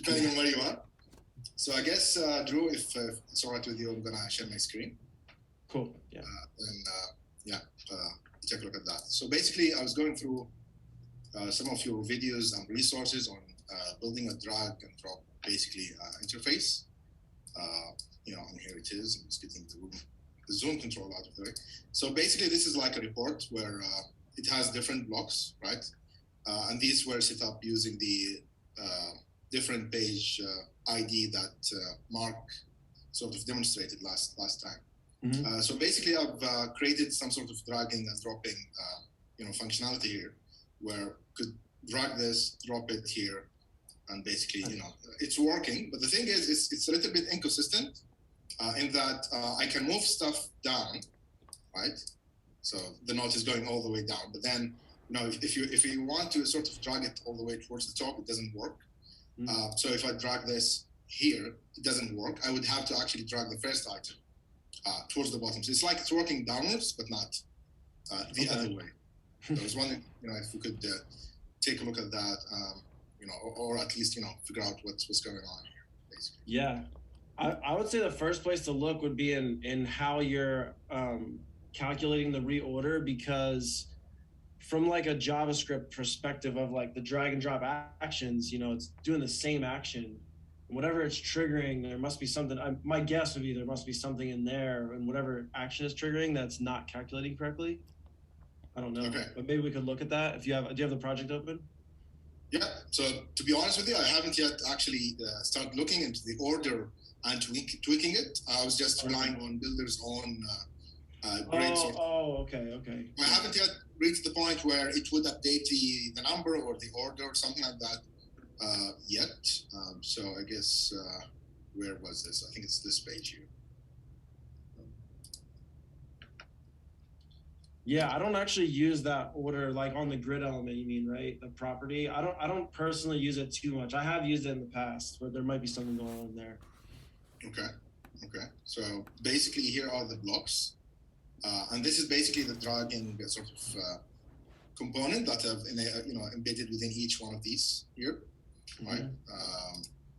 depending on where you are. So I guess, Drew, if it's all right with you, I'm going to share my screen. Cool. Yeah. Take a look at that. So basically, I was going through some of your videos and resources on building a drag and drop, basically, interface. And here it is. I'm just getting the zoom control out of the way. So basically, this is like a report where it has different blocks, right? And these were set up using the different page ID that Mark sort of demonstrated last time. Mm-hmm. So basically, I've created some sort of dragging and dropping, functionality here, where could drag this, drop it here, and basically, it's working. But the thing is, it's a little bit inconsistent in that I can move stuff down, right? So the note is going all the way down. But then, if you want to sort of drag it all the way towards the top, it doesn't work. Mm-hmm. So if I drag this here, it doesn't work. I would have to actually drag the first item towards the bottom. So it's like it's working downwards, but not the other way. So I was wondering, if we could take a look at that, or at least, figure out what's going on here, basically. Yeah. I would say the first place to look would be in how you're calculating the reorder, because from like a JavaScript perspective of like the drag and drop actions, it's doing the same action. Whatever it's triggering, there must be something. My guess would be there must be something in there, and whatever action is triggering that's not calculating correctly. I don't know, Okay. But maybe we could look at that. Do you have the project open? Yeah. So to be honest with you, I haven't yet actually started looking into the order and tweaking it. I was just relying on Builder's own grade sort. Okay. I haven't yet reached the point where it would update the number or the order or something like that yet. So I guess, where was this? I think it's this page here. Yeah, I don't actually use that order like on the grid element, you mean, right? The property. I don't personally use it too much. I have used it in the past, but there might be something going on there. Okay. So basically here are the blocks. And this is basically the dragging sort of component that I've embedded within each one of these here, right?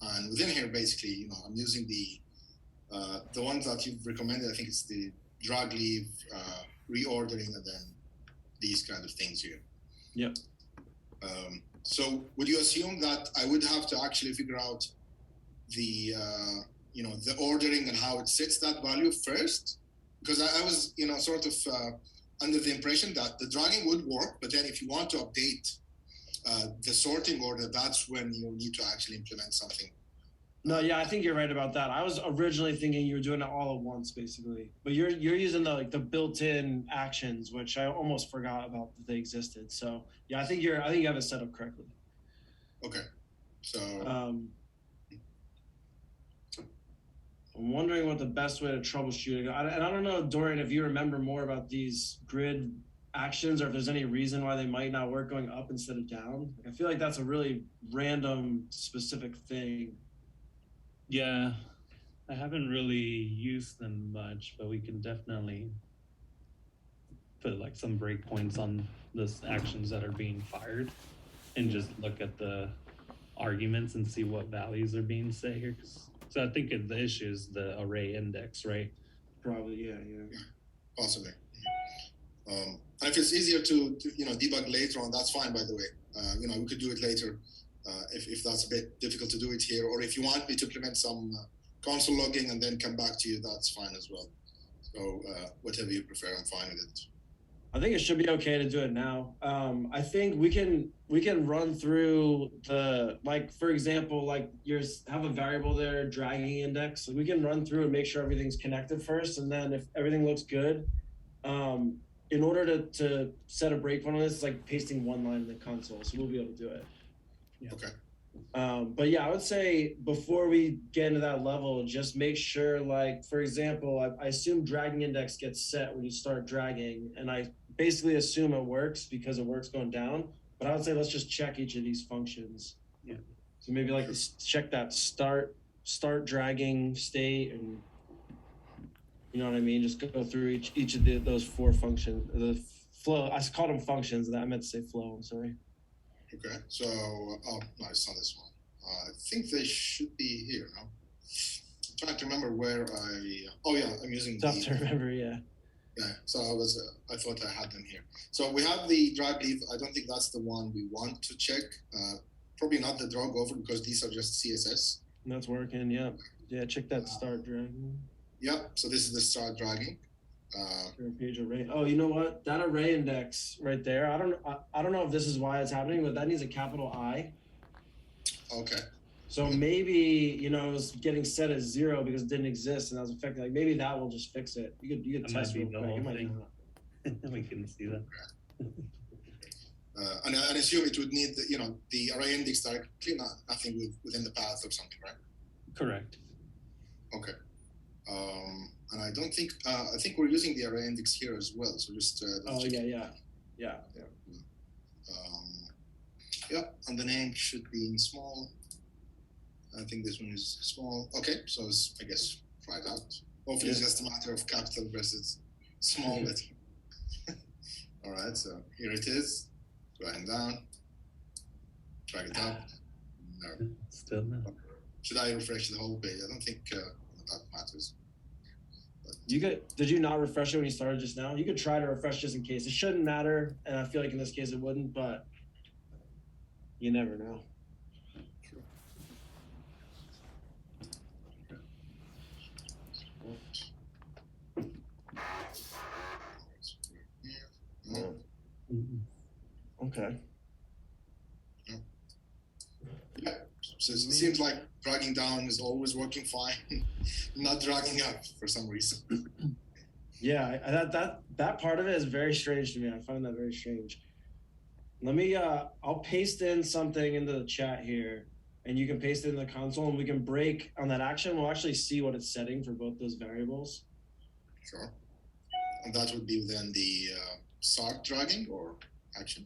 And within here, basically, I'm using the ones that you've recommended. I think it's the drag leave, reordering, and then these kind of things here. Yep. So would you assume that I would have to actually figure out the the ordering and how it sets that value first? Because I was sort of under the impression that the dragging would work, but then if you want to update the sorting order, that's when you need to actually implement something. No, yeah, I think you're right about that. I was originally thinking you were doing it all at once, basically, but you're using the built-in actions, which I almost forgot about that they existed. So yeah, I think you have it set up correctly. Okay, so I'm wondering what the best way to troubleshoot it. And I don't know, Dorian, if you remember more about these grid actions, or if there's any reason why they might not work going up instead of down. I feel like that's a really random, specific thing. Yeah, I haven't really used them much, but we can definitely put like some breakpoints on the actions that are being fired and just look at the arguments and see what values are being set here. So I think the issue is the array index, right? Probably, yeah. Possibly. And if it's easier to debug later on, that's fine, by the way. We could do it later if that's a bit difficult to do it here. Or if you want me to implement some console logging and then come back to you, that's fine as well. So whatever you prefer, I'm fine with it. I think it should be okay to do it now. I think we can run through for example, have a variable there, dragging index. We can run through and make sure everything's connected first, and then if everything looks good, in order to set a breakpoint on this, it's like pasting one line in the console, so we'll be able to do it. Yeah. Okay. But yeah, I would say before we get into that level, just make sure, for example, I assume dragging index gets set when you start dragging, and I basically assume it works because it works going down. But I would say let's just check each of these functions. Yeah. So maybe check that start dragging state, and you know what I mean. Just go through each of those four functions. The flow. I called them functions. I meant to say flow. I'm sorry. Okay. So no, it's not this one. I think they should be here. No? I'm trying to remember where oh yeah, I'm using Tough to remember, yeah. Yeah, so I thought I had them here. So we have the drag leave. I don't think that's the one we want to check. Probably not the drag over because these are just CSS. That's working, yeah. Yeah, check that start dragging. Yep, so this is the start dragging. Page array. Oh, you know what? That array index right there. I don't know if this is why it's happening, but that needs a capital I. Okay. So maybe it was getting set as 0 because it didn't exist, and that was affecting. Like maybe that will just fix it. You could test real quick. It might not. We can see that. And I assume it would need the array index directly, nothing within the path or something, right? Correct. Okay. And I don't think I think we're using the array index here as well. So just yeah. Yeah, and the name should be in small. I think this one is small. Okay, so it's, I guess, try it out. Hopefully it's just a matter of capital versus small letter. All right, so here it is. Drag it down. Drag it up. No. Still no. Should I refresh the whole page? I don't think that matters. Did you not refresh it when you started just now? You could try to refresh just in case. It shouldn't matter, and I feel like in this case it wouldn't, but you never know. Okay. Yeah. So it seems like dragging down is always working fine, not dragging up for some reason. Yeah, that part of it is very strange to me. I find that very strange. Let me I'll paste in something into the chat here, and you can paste it in the console, and we can break on that action. We'll actually see what it's setting for both those variables. Sure. And that would be then the start dragging or action.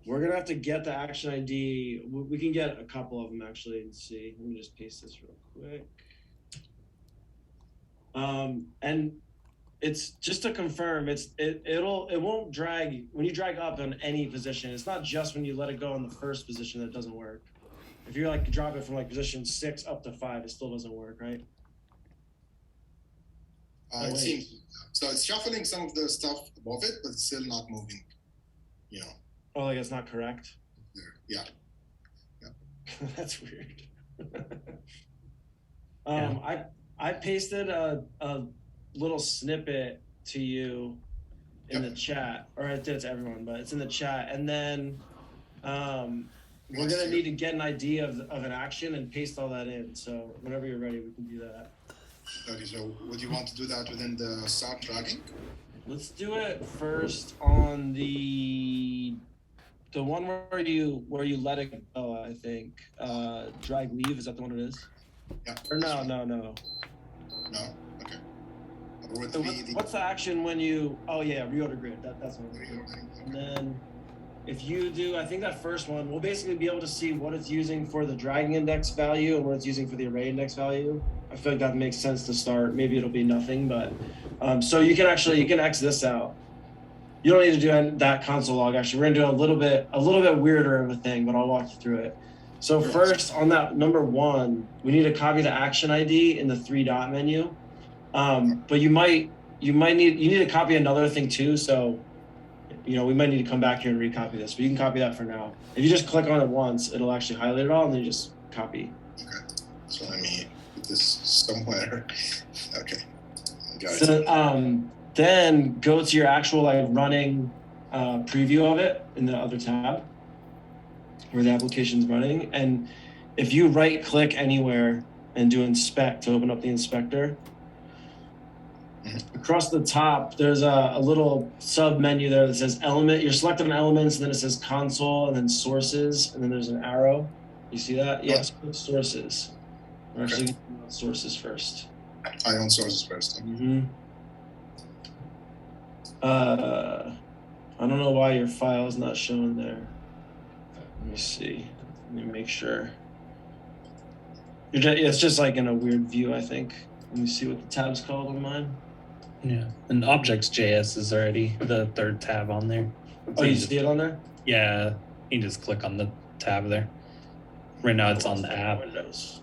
We're gonna have to get the action ID. We can get a couple of them actually and see. Let me just paste this real quick. And it's just to confirm, it won't drag when you drag up on any position. It's not just when you let it go in the first position that it doesn't work. If you like drop it from like position 6 up to 5, it still doesn't work, right? It seems so. It's shuffling some of the stuff above it, but it's still not moving. Oh, like it's not correct? Yeah. That's weird. I pasted a little snippet to you in the chat, or I did it to everyone, but it's in the chat. And then we're gonna need to get an idea of an action and paste all that in. So whenever you're ready, we can do that. Okay, so would you want to do that within the start dragging? Let's do it first on the one where you let it go. I think drag leave, is that the one it is? Yeah. Or no. No. Okay. What's the action when you? Oh yeah, reorder grid. That's what. And then if you do, I think that first one, we'll basically be able to see what it's using for the dragging index value and what it's using for the array index value. I feel like that makes sense to start. Maybe it'll be nothing, but so you can X this out. You don't need to do that console log. Actually, we're gonna do a little bit weirder of a thing, but I'll walk you through it. So first, on that number 1, we need to copy the action ID in the 3-dot menu. But you need to copy another thing too. So, we might need to come back here and recopy this, but you can copy that for now. If you just click on it once, it'll actually highlight it all, and then you just copy. Okay. So let me put this somewhere. Okay. Got it. So, then go to your actual running preview of it in the other tab where the application's running. And if you right click anywhere and do inspect to open up the inspector, across the top, there's a little sub menu there that says element. You're selected on elements, and then it says console, and then sources, and then there's an arrow. You see that? Yes, sources. We're actually going to do sources first. I own sources first. I don't know why your file is not showing there. Let me see. Let me make sure. It's just like in a weird view, I think. Let me see what the tab's called on mine. Yeah, and Objects.js is already the 3rd tab on there. So you see it on there? Yeah, you can just click on the tab there. Right now it's on the app. Windows.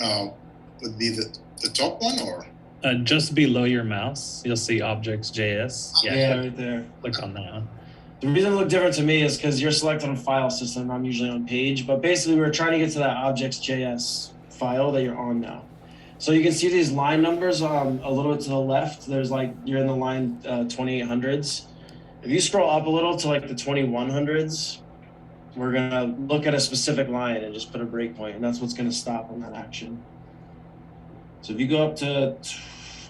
Oh, Would be the top one, or Just below your mouse, you'll see Objects.js. Yeah, right there. Click on that one. The reason it looked different to me is because you're selected on file system. I'm usually on page, but basically we're trying to get to that Objects.js file that you're on now. So you can see these line numbers a little bit to the left. There's like, you're in the line 2800s. If you scroll up a little to like the 2100s, we're gonna look at a specific line and just put a breakpoint, and that's what's gonna stop on that action. So if you go up to,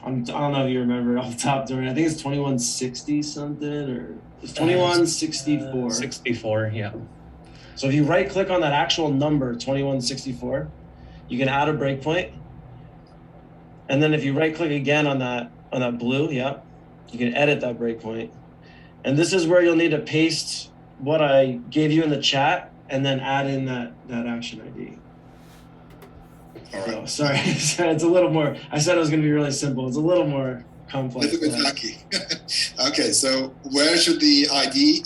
I don't know if you remember off the top, Dorian, I think it's 2160 something, or it's 2164. 64, yeah. So if you right click on that actual number, 2164, you can add a breakpoint. And then if you right click again on that blue, yep, you can edit that breakpoint. And this is where you'll need to paste what I gave you in the chat and then add in that action ID. all right. So, sorry, it's a little more, I said it was gonna be really simple. It's a little more complex. A little bit lucky. Okay, so where should the ID,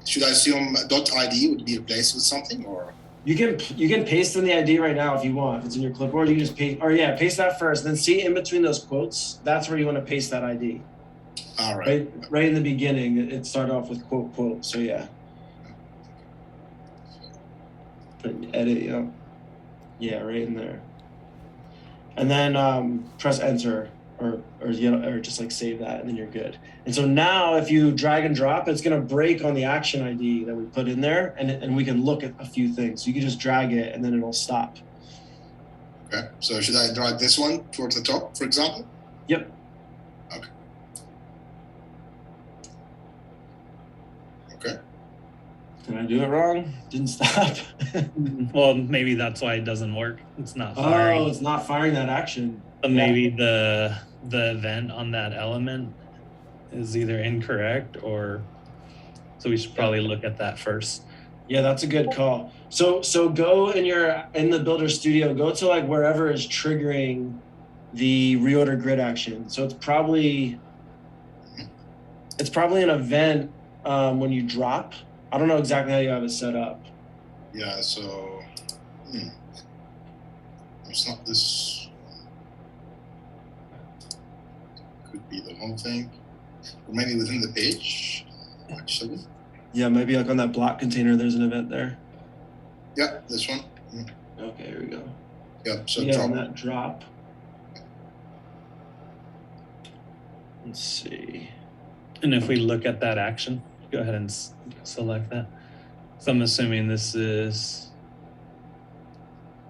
should I assume .id would be replaced with something, or? You can paste in the ID right now if you want. If it's in your clipboard, you can just paste, or yeah, paste that first. Then see in between those quotes, that's where you want to paste that ID. All right. Right in the beginning, it started off with quote. So yeah. Edit, yeah, right in there. And then press enter or just like save that, and then you're good. And so now if you drag and drop, it's gonna break on the action ID that we put in there, and we can look at a few things. So you can just drag it and then it'll stop. Okay, so should I drag this one towards the top, for example? Yep. Okay. Okay. Did I do it wrong? Didn't stop. Well, maybe that's why it doesn't work. It's not firing. Oh, it's not firing that action. So maybe the event on that element is either incorrect, or so we should probably look at that first. Yeah, that's a good call. So go in the Builder Studio, go to like wherever is triggering the reorder grid action. So it's probably an event when you drop. I don't know exactly how you have it set up. Yeah, so it's not this. Could be the whole thing, or maybe within the page, actually. Yeah, maybe like on that block container, there's an event there. Yeah, this one. Okay, here we go. Yeah, so yeah, drop. on that drop. Let's see. And if we look at that action, go ahead and select that. So I'm assuming this is.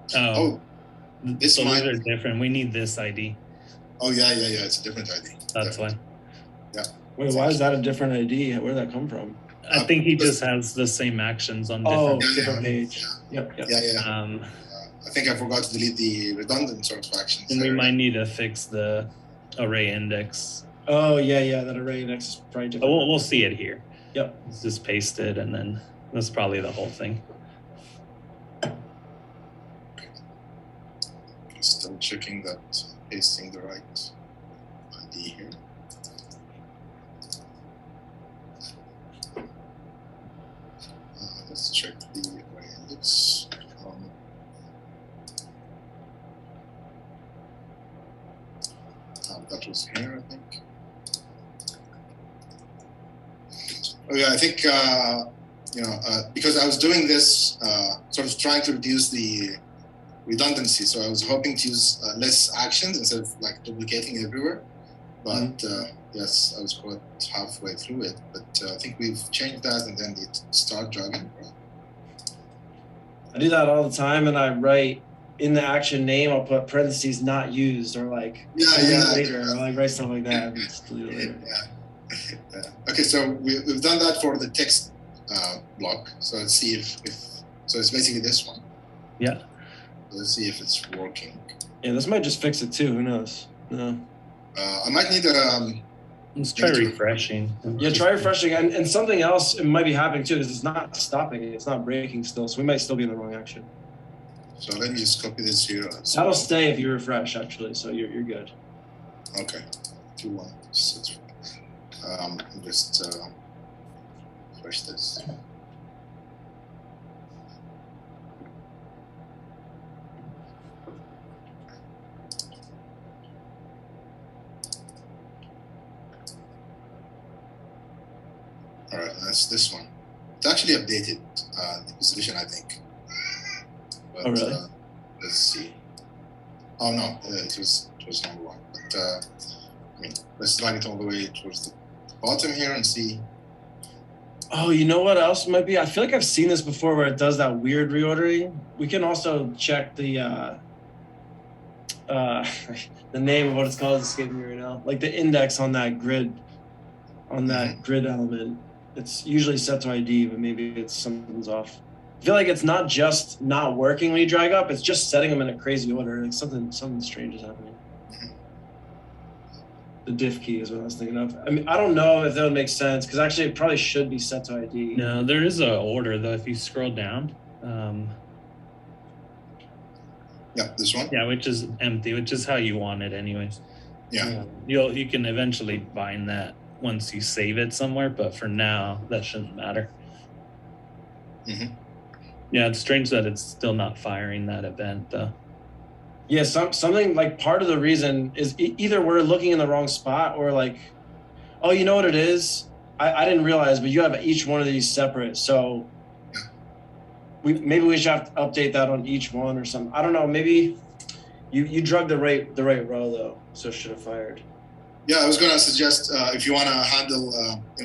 This so might these are different. We need this ID. Oh yeah. It's a different ID. That's Definitely. why. Yeah. Wait, why is that a different ID? Where did that come from? I think he just has the same actions on different. Different page. Yep. Yeah. I think I forgot to delete the redundant sort of actions. And we might need to fix the array index. Oh yeah, that array index is probably different. We'll see it here. Yep. Let's just paste it, and then that's probably the whole thing. Still checking that pasting the right ID here. Let's check the array index. That was here, I think. Oh yeah, I think because I was doing this, sort of trying to reduce the redundancy. So I was hoping to use less actions instead of like duplicating everywhere. But yes, I was quite halfway through it. But I think we've changed that, and then it start dragging. I do that all the time, and I write in the action name, I'll put parentheses not used, or like later, or like write stuff like that. And just delete it later. Yeah. Okay, so we've done that for the text block. So let's see if so it's basically this one. Yeah. Let's see if it's working. Yeah, this might just fix it too. Who knows? No. I might need let's try refreshing. Yeah, try refreshing, and something else it might be happening too, because it's not stopping it. It's not breaking still, so we might still be in the wrong action. So let me just copy this here. That'll stay if you refresh, actually. So you're good. Okay. 2, 1, 6. Just refresh this. All right, that's this one. It's actually updated the position, I think. But, Oh, really? Let's see. Oh no, it was number one. But I mean, let's drag it all the way towards the bottom here and see. Oh, you know what else might be? I feel like I've seen this before where it does that weird reordering. We can also check the the name of what it's called is escaping me right now. Like the index on that grid, grid element. It's usually set to ID, but maybe it's something's off. I feel like it's not just not working when you drag up; it's just setting them in a crazy order. Like something strange is happening. The diff key is what I was thinking of. I mean, I don't know if that would make sense because actually it probably should be set to ID. No, there is an order though. If you scroll down, yeah, this one. Yeah, which is empty, which is how you want it, anyways. Yeah. You can eventually bind that once you save it somewhere, but for now that shouldn't matter. Yeah, it's strange that it's still not firing that event though. Yeah, something like part of the reason is either we're looking in the wrong spot or like, oh, you know what it is? I didn't realize, but you have each one of these separate. So maybe we should have to update that on each one or something. I don't know. Maybe you drug the right row though, so it should have fired. Yeah, I was gonna suggest if you want to handle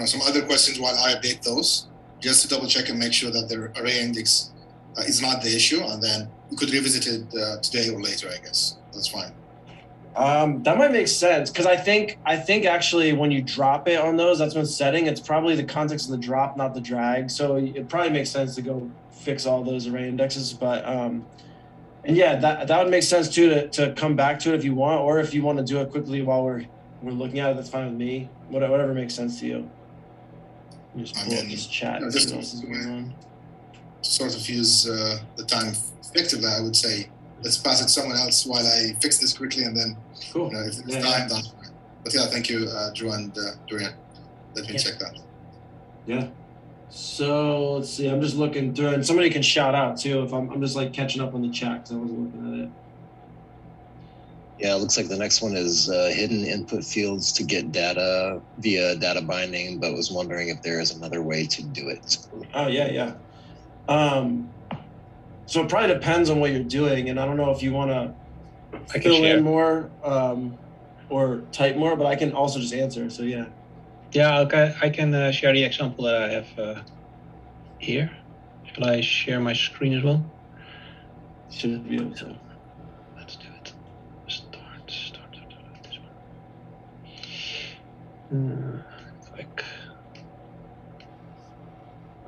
some other questions while I update those, just to double check and make sure that the array index is not the issue, and then we could revisit it today or later. I guess that's fine. That might make sense because I think actually when you drop it on those, that's when setting. It's probably the context of the drop, not the drag. So it probably makes sense to go fix all those array indexes. But and yeah, that would make sense too to come back to it if you want, or if you want to do it quickly while we're looking at it. That's fine with me. Whatever makes sense to you. Just pull up this chat and see what else is going on. Sort of use the time effectively, I would say. Let's pass it to someone else while I fix this quickly, and then cool. If there's time, that's fine. But yeah, thank you, Drew and Dorian. Let me check that. Yeah. So let's see. I'm just looking through, and somebody can shout out too if I'm just like catching up on the chat because I wasn't looking at it. Yeah, it looks like the next one is hidden input fields to get data via data binding, but was wondering if there is another way to do it. Oh yeah. So it probably depends on what you're doing, and I don't know if you want to fill in more or type more, but I can also just answer. So yeah. Yeah, okay. I can share the example that I have here. Shall I share my screen as well? Should be able to. Let's do it. Start this one. Click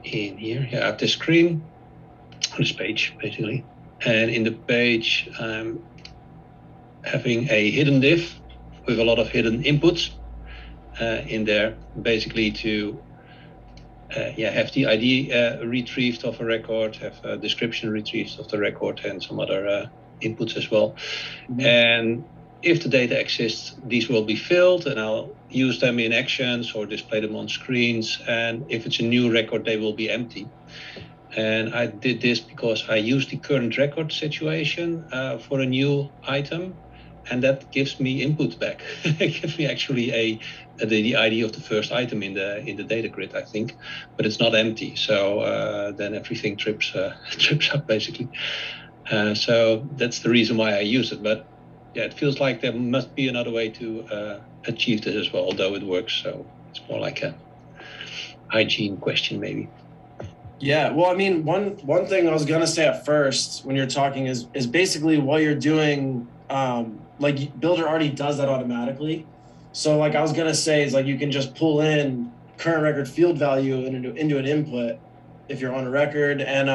in here. Yeah, I have the screen. This page basically, and in the page I'm having a hidden div with a lot of hidden inputs in there, basically to have the ID retrieved of a record, have a description retrieved of the record, and some other inputs as well. And if the data exists, these will be filled, and I'll use them in actions or display them on screens. And if it's a new record, they will be empty. And I did this because I used the current record situation for a new item, and that gives me input back. It gives me actually the ID of the first item in the data grid, I think, but it's not empty. So then everything trips up basically. So that's the reason why I use it. But yeah, it feels like there must be another way to achieve this as well, although it works. So it's more like a hygiene question maybe. Yeah, well, I mean, one thing I was gonna say at first when you're talking is basically what you're doing. Like Builder already does that automatically. So like I was gonna say is like you can just pull in current record field value into an input if you're on a record, and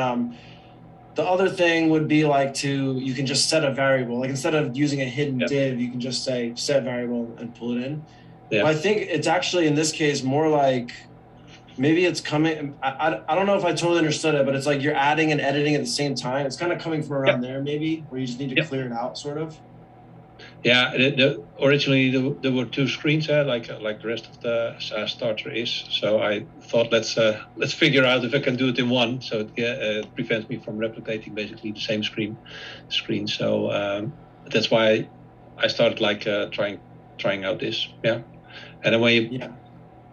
the other thing would be like you can just set a variable. Like instead of using a hidden div, you can just say set variable and pull it in. Yeah. I think it's actually in this case more like. Maybe it's coming. I don't know if I totally understood it, but it's like you're adding and editing at the same time. It's kind of coming from around there, maybe, where you just need to clear it out, sort of. Yeah, originally there were two screens, like the rest of the SaaS starter is. So I thought let's figure out if I can do it in one, so it prevents me from replicating basically the same screen. So that's why I started like trying out this. Yeah, and then when you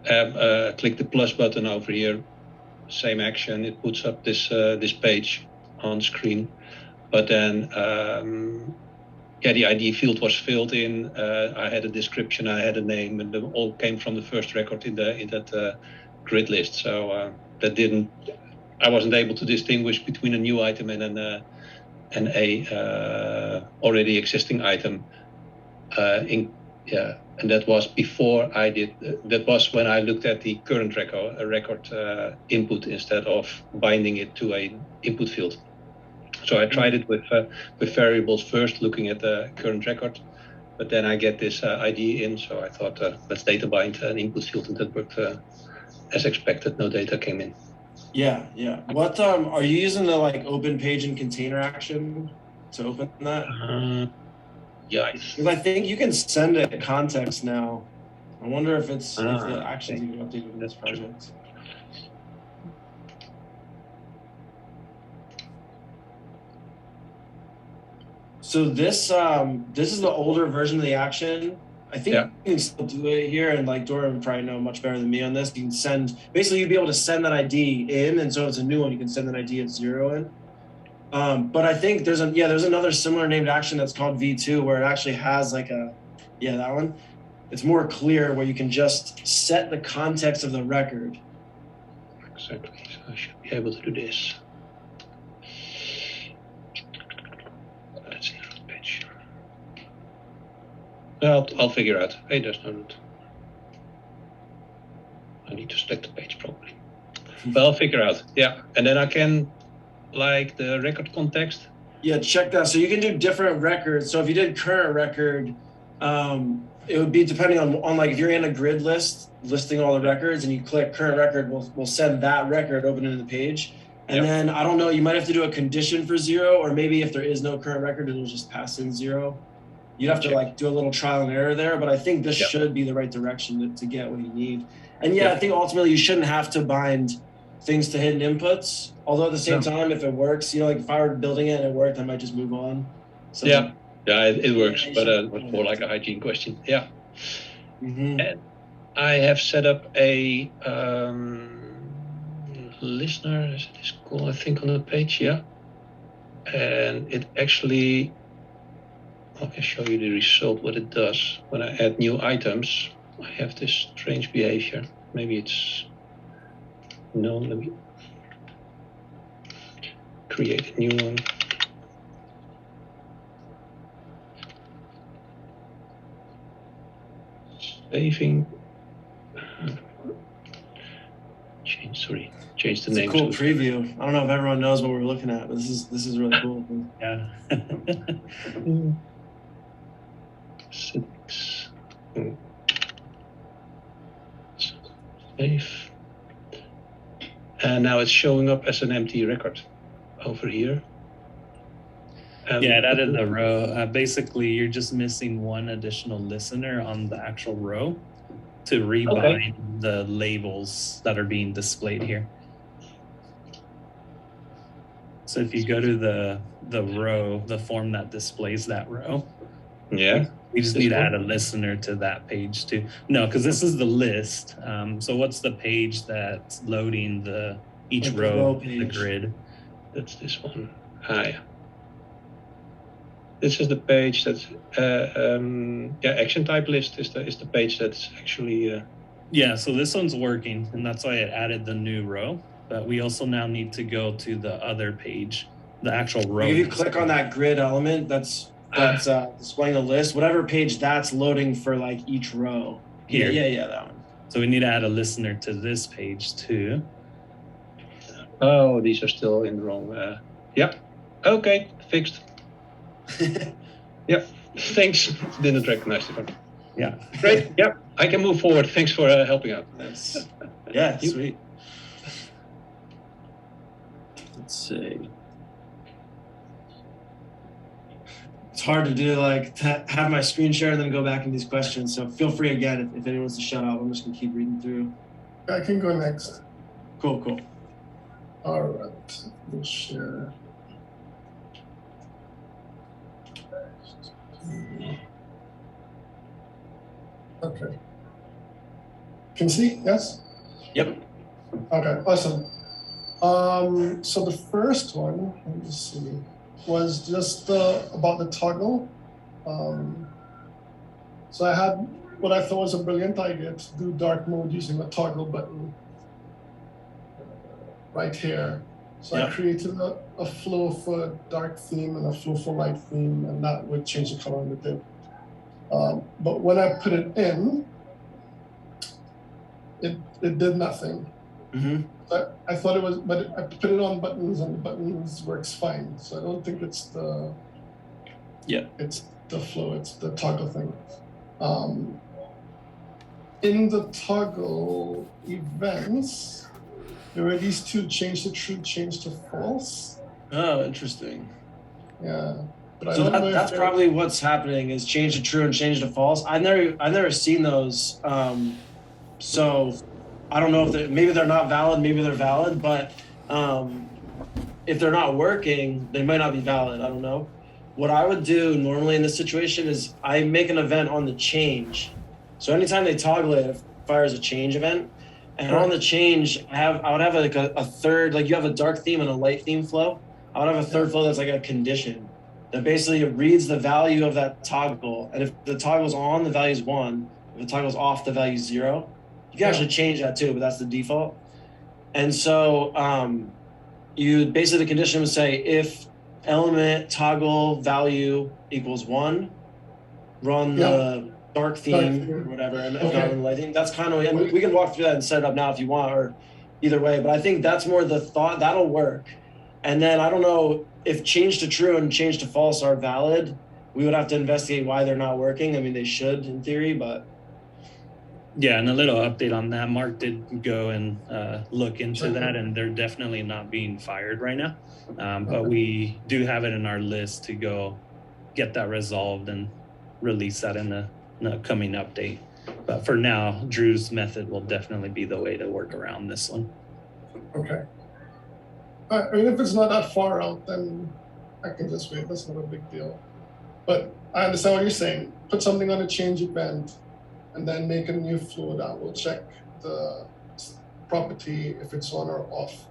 click the plus button over here. Same action. It puts up this page on screen. But then, the ID field was filled in. I had a description. I had a name, and it all came from the first record in that grid list. So I wasn't able to distinguish between a new item and a already existing item. And that was before I did. That was when I looked at the current record input instead of binding it to an input field. So I tried it with variables first, looking at the current record, but then I get this ID in. So I thought, let's data bind an input field, and that worked as expected. No data came in. Yeah. What are you using the like open page and container action to open that? Yeah. Because I think you can send it context now. I wonder if if the actions even updated in this project. So this is the older version of the action. I think you can still do it here, and like Dora would probably know much better than me on this. You can send, basically you'd be able to send that ID in, and so if it's a new one, you can send that ID at 0 in. But I think there's another similar named action that's called V2 where it actually has like that one. It's more clear where you can just set the context of the record. Exactly. So I should be able to do this. That's in the root page. I'll figure out. Hey, there's no root. I need to select the page probably. But I'll figure out. Yeah, and then I can. Like the record context? Yeah, check that. So you can do different records. So if you did current record, it would be depending on like if you're in a grid list listing all the records and you click current record, we'll send that record open into the page. And then I don't know, you might have to do a condition for 0, or maybe if there is no current record, it'll just pass in 0. You'd have to like do a little trial and error there, but I think this should be the right direction to get what you need. And I think ultimately you shouldn't have to bind things to hidden inputs. Although at the same time, if it works, like if I were building it and it worked, I might just move on. So, it works, but it was more like a hygiene question. Yeah. Mm-hmm. And I have set up a listener, as it is called, I think, on the page. Yeah. And it actually, I can show you the result, what it does. When I add new items, I have this strange behavior. Maybe it's no, let me create a new one. Saving. Change the name. It's a cool preview. I don't know if everyone knows what we're looking at, but this is really cool. Yeah. Settings. Save. And now it's showing up as an empty record over here. It added the row. Basically, you're just missing one additional listener on the actual row to rebind the labels that are being displayed here. So if you go to the row, the form that displays that row, we just need to add a listener to that page too. No, because this is the list. So what's the page that's loading each row of the grid? That's this one. Hi. This is the page that's action type list is the page that's actually. So this one's working, and that's why it added the new row. But we also now need to go to the other page, the actual row. If you click on that grid element, that's displaying the list, whatever page that's loading for like each row. Here. Yeah, that one. So we need to add a listener to this page too. Oh, these are still in the wrong. Okay, fixed. Thanks. Didn't recognize the one. Yeah. Great. I can move forward. Thanks for helping out. Sweet. Let's see. It's hard to do have my screen share and then go back in these questions. So feel free again if anyone wants to shut up. I'm just gonna keep reading through. I can go next. Cool. All right. We'll share. Okay. Can see? Yes? Yep. Okay, awesome. So the first one, let me just see, was just about the toggle. So I had what I thought was a brilliant idea to do dark mode using a toggle button right here. So I created a flow for dark theme and a flow for light theme, and that would change the color on the div. But when I put it in, it did nothing. Mm-hmm. I thought it was, but I put it on buttons and the buttons works fine. So I don't think it's it's the flow, it's the toggle thing. In the toggle events, there were these two: change to true, change to false. Oh, interesting. Yeah. But So that's probably what's happening is change to true and change to false. I've never seen those. So I don't know if maybe they're not valid, maybe they're valid, but if they're not working, they might not be valid. I don't know. What I would do normally in this situation is I make an event on the change. So anytime they toggle it, it fires a change event. And on the change, I would have like a third, like you have a dark theme and a light theme flow. I would have a third flow that's like a condition that basically reads the value of that toggle. And if the toggle's on, the value's 1. If the toggle's off, the value's 0. You can actually change that too, but that's the default. And so you basically, the condition would say if element toggle value equals 1, run the dark theme or whatever, and if not, run the light theme. That's kind of, and we can walk through that and set it up now if you want, or either way, but I think that's more the thought, that'll work. And then I don't know if change to true and change to false are valid. We would have to investigate why they're not working. I mean, they should in theory, but. Yeah, and a little update on that. Mark did go and look into that, and they're definitely not being fired right now. But we do have it in our list to go get that resolved and release that in a coming update. But for now, Drew's method will definitely be the way to work around this one. Okay. I mean, if it's not that far out, then I can just wait. That's not a big deal. But I understand what you're saying. Put something on a change event and then make a new flow that will check the property if it's on or off.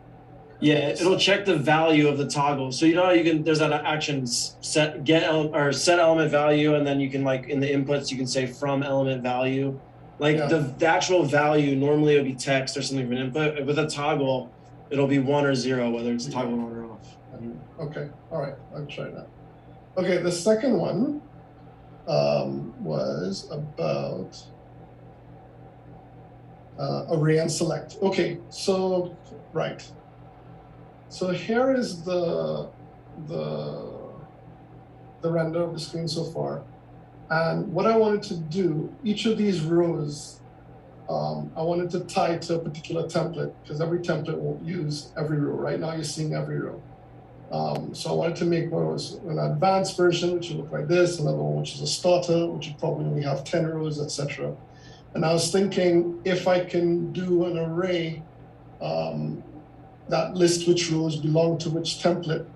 Yeah, it'll check the value of the toggle. So you know you can, there's that action set set element value, and then you can, like in the inputs you can say from element value. Like the actual value normally it would be text or something of an input. With a toggle, it'll be 1 or 0, whether it's toggle on or off. Okay, all right, I'll try that. Okay, the second one was about array and select. Okay, so right. So here is the render of the screen so far. And what I wanted to do, each of these rows, I wanted to tie to a particular template because every template won't use every row. Right now you're seeing every row. So I wanted to make one was an advanced version, which would look like this, another one which is a starter, which would probably only have 10 rows, etc. And I was thinking if I can do an array that lists which rows belong to which template,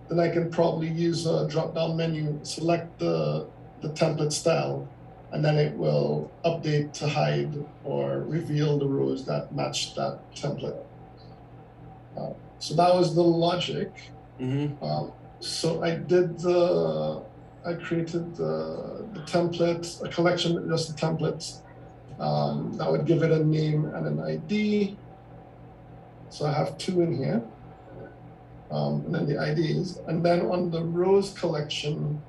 then I can probably use a drop-down menu, select the template style, and then it will update to hide or reveal the rows that match that template. So that was the logic. So I created the template, a collection of just the templates that would give it a name and an ID. So I have 2 in here, and then the IDs. And then on the rows collection,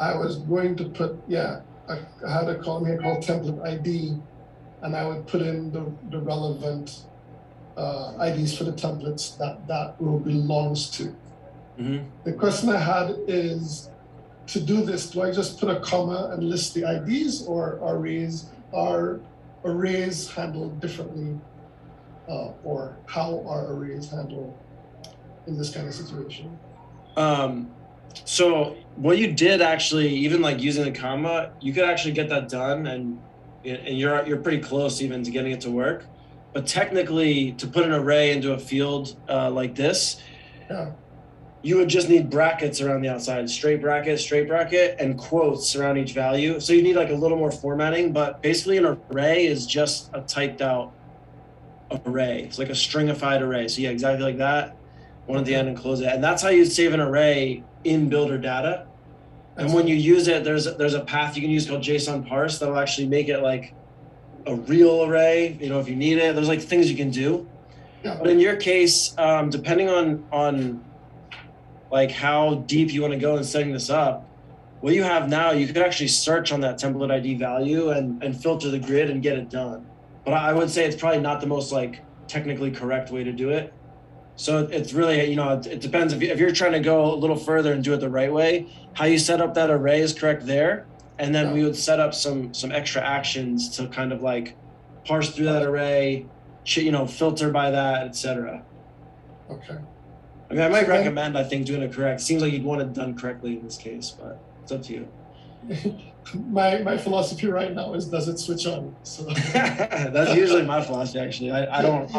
I was going to put, I had a column here called template ID, and I would put in the relevant IDs for the templates that row belongs to. The question I had is, to do this, do I just put a comma and list the IDs, or are arrays handled differently, or how are arrays handled in this kind of situation? So what you did actually, even like using the comma, you could actually get that done, and you're pretty close even to getting it to work. But technically, to put an array into a field like this, you would just need brackets around the outside, straight bracket, and quotes around each value. So you need like a little more formatting, but basically an array is just a typed out array. It's like a stringified array. So yeah, exactly like that. One at the end and close it. And that's how you save an array in Builder data. And when you use it, there's a path you can use called JSON parse that'll actually make it like a real array, you know, if you need it. There's like things you can do. Yeah. But in your case, depending on like how deep you want to go in setting this up, what you have now, you could actually search on that template ID value and filter the grid and get it done. But I would say it's probably not the most like technically correct way to do it. So it's really, you know, it depends. If you're trying to go a little further and do it the right way, how you set up that array is correct there. And then we would set up some extra actions to kind of like parse through that array, you know, filter by that, etc. Okay. I mean, I might recommend, I think, doing it correct. Seems like you'd want it done correctly in this case, but it's up to you. My philosophy right now is, does it switch on? So That's usually my philosophy, actually. I don't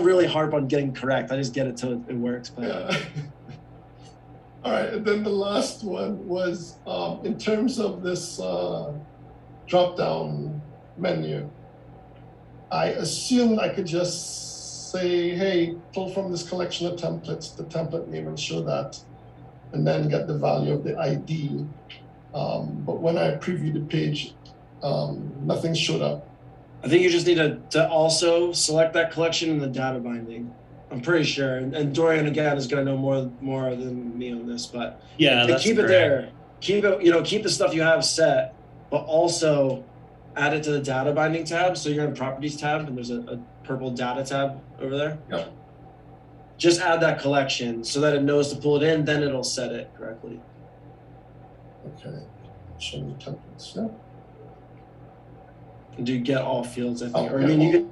really harp on getting correct. I just get it till it works. But yeah. All right, and then the last one was in terms of this drop-down menu. I assumed I could just say, hey, pull from this collection of templates, the template name, and show that, and then get the value of the ID. But when I previewed the page, nothing showed up. I think you just need to also select that collection in the data binding. I'm pretty sure, and Dorian again is going to know more than me on this, but yeah, that's keep correct. it there. Keep it, you know, keep the stuff you have set, but also add it to the data binding tab. So you're in properties tab, and there's a purple data tab over there. Yeah. Just add that collection so that it knows to pull it in. Then it'll set it correctly. Okay. Show me templates. Yeah. Do get all fields, I think. Oh, Or I mean, you can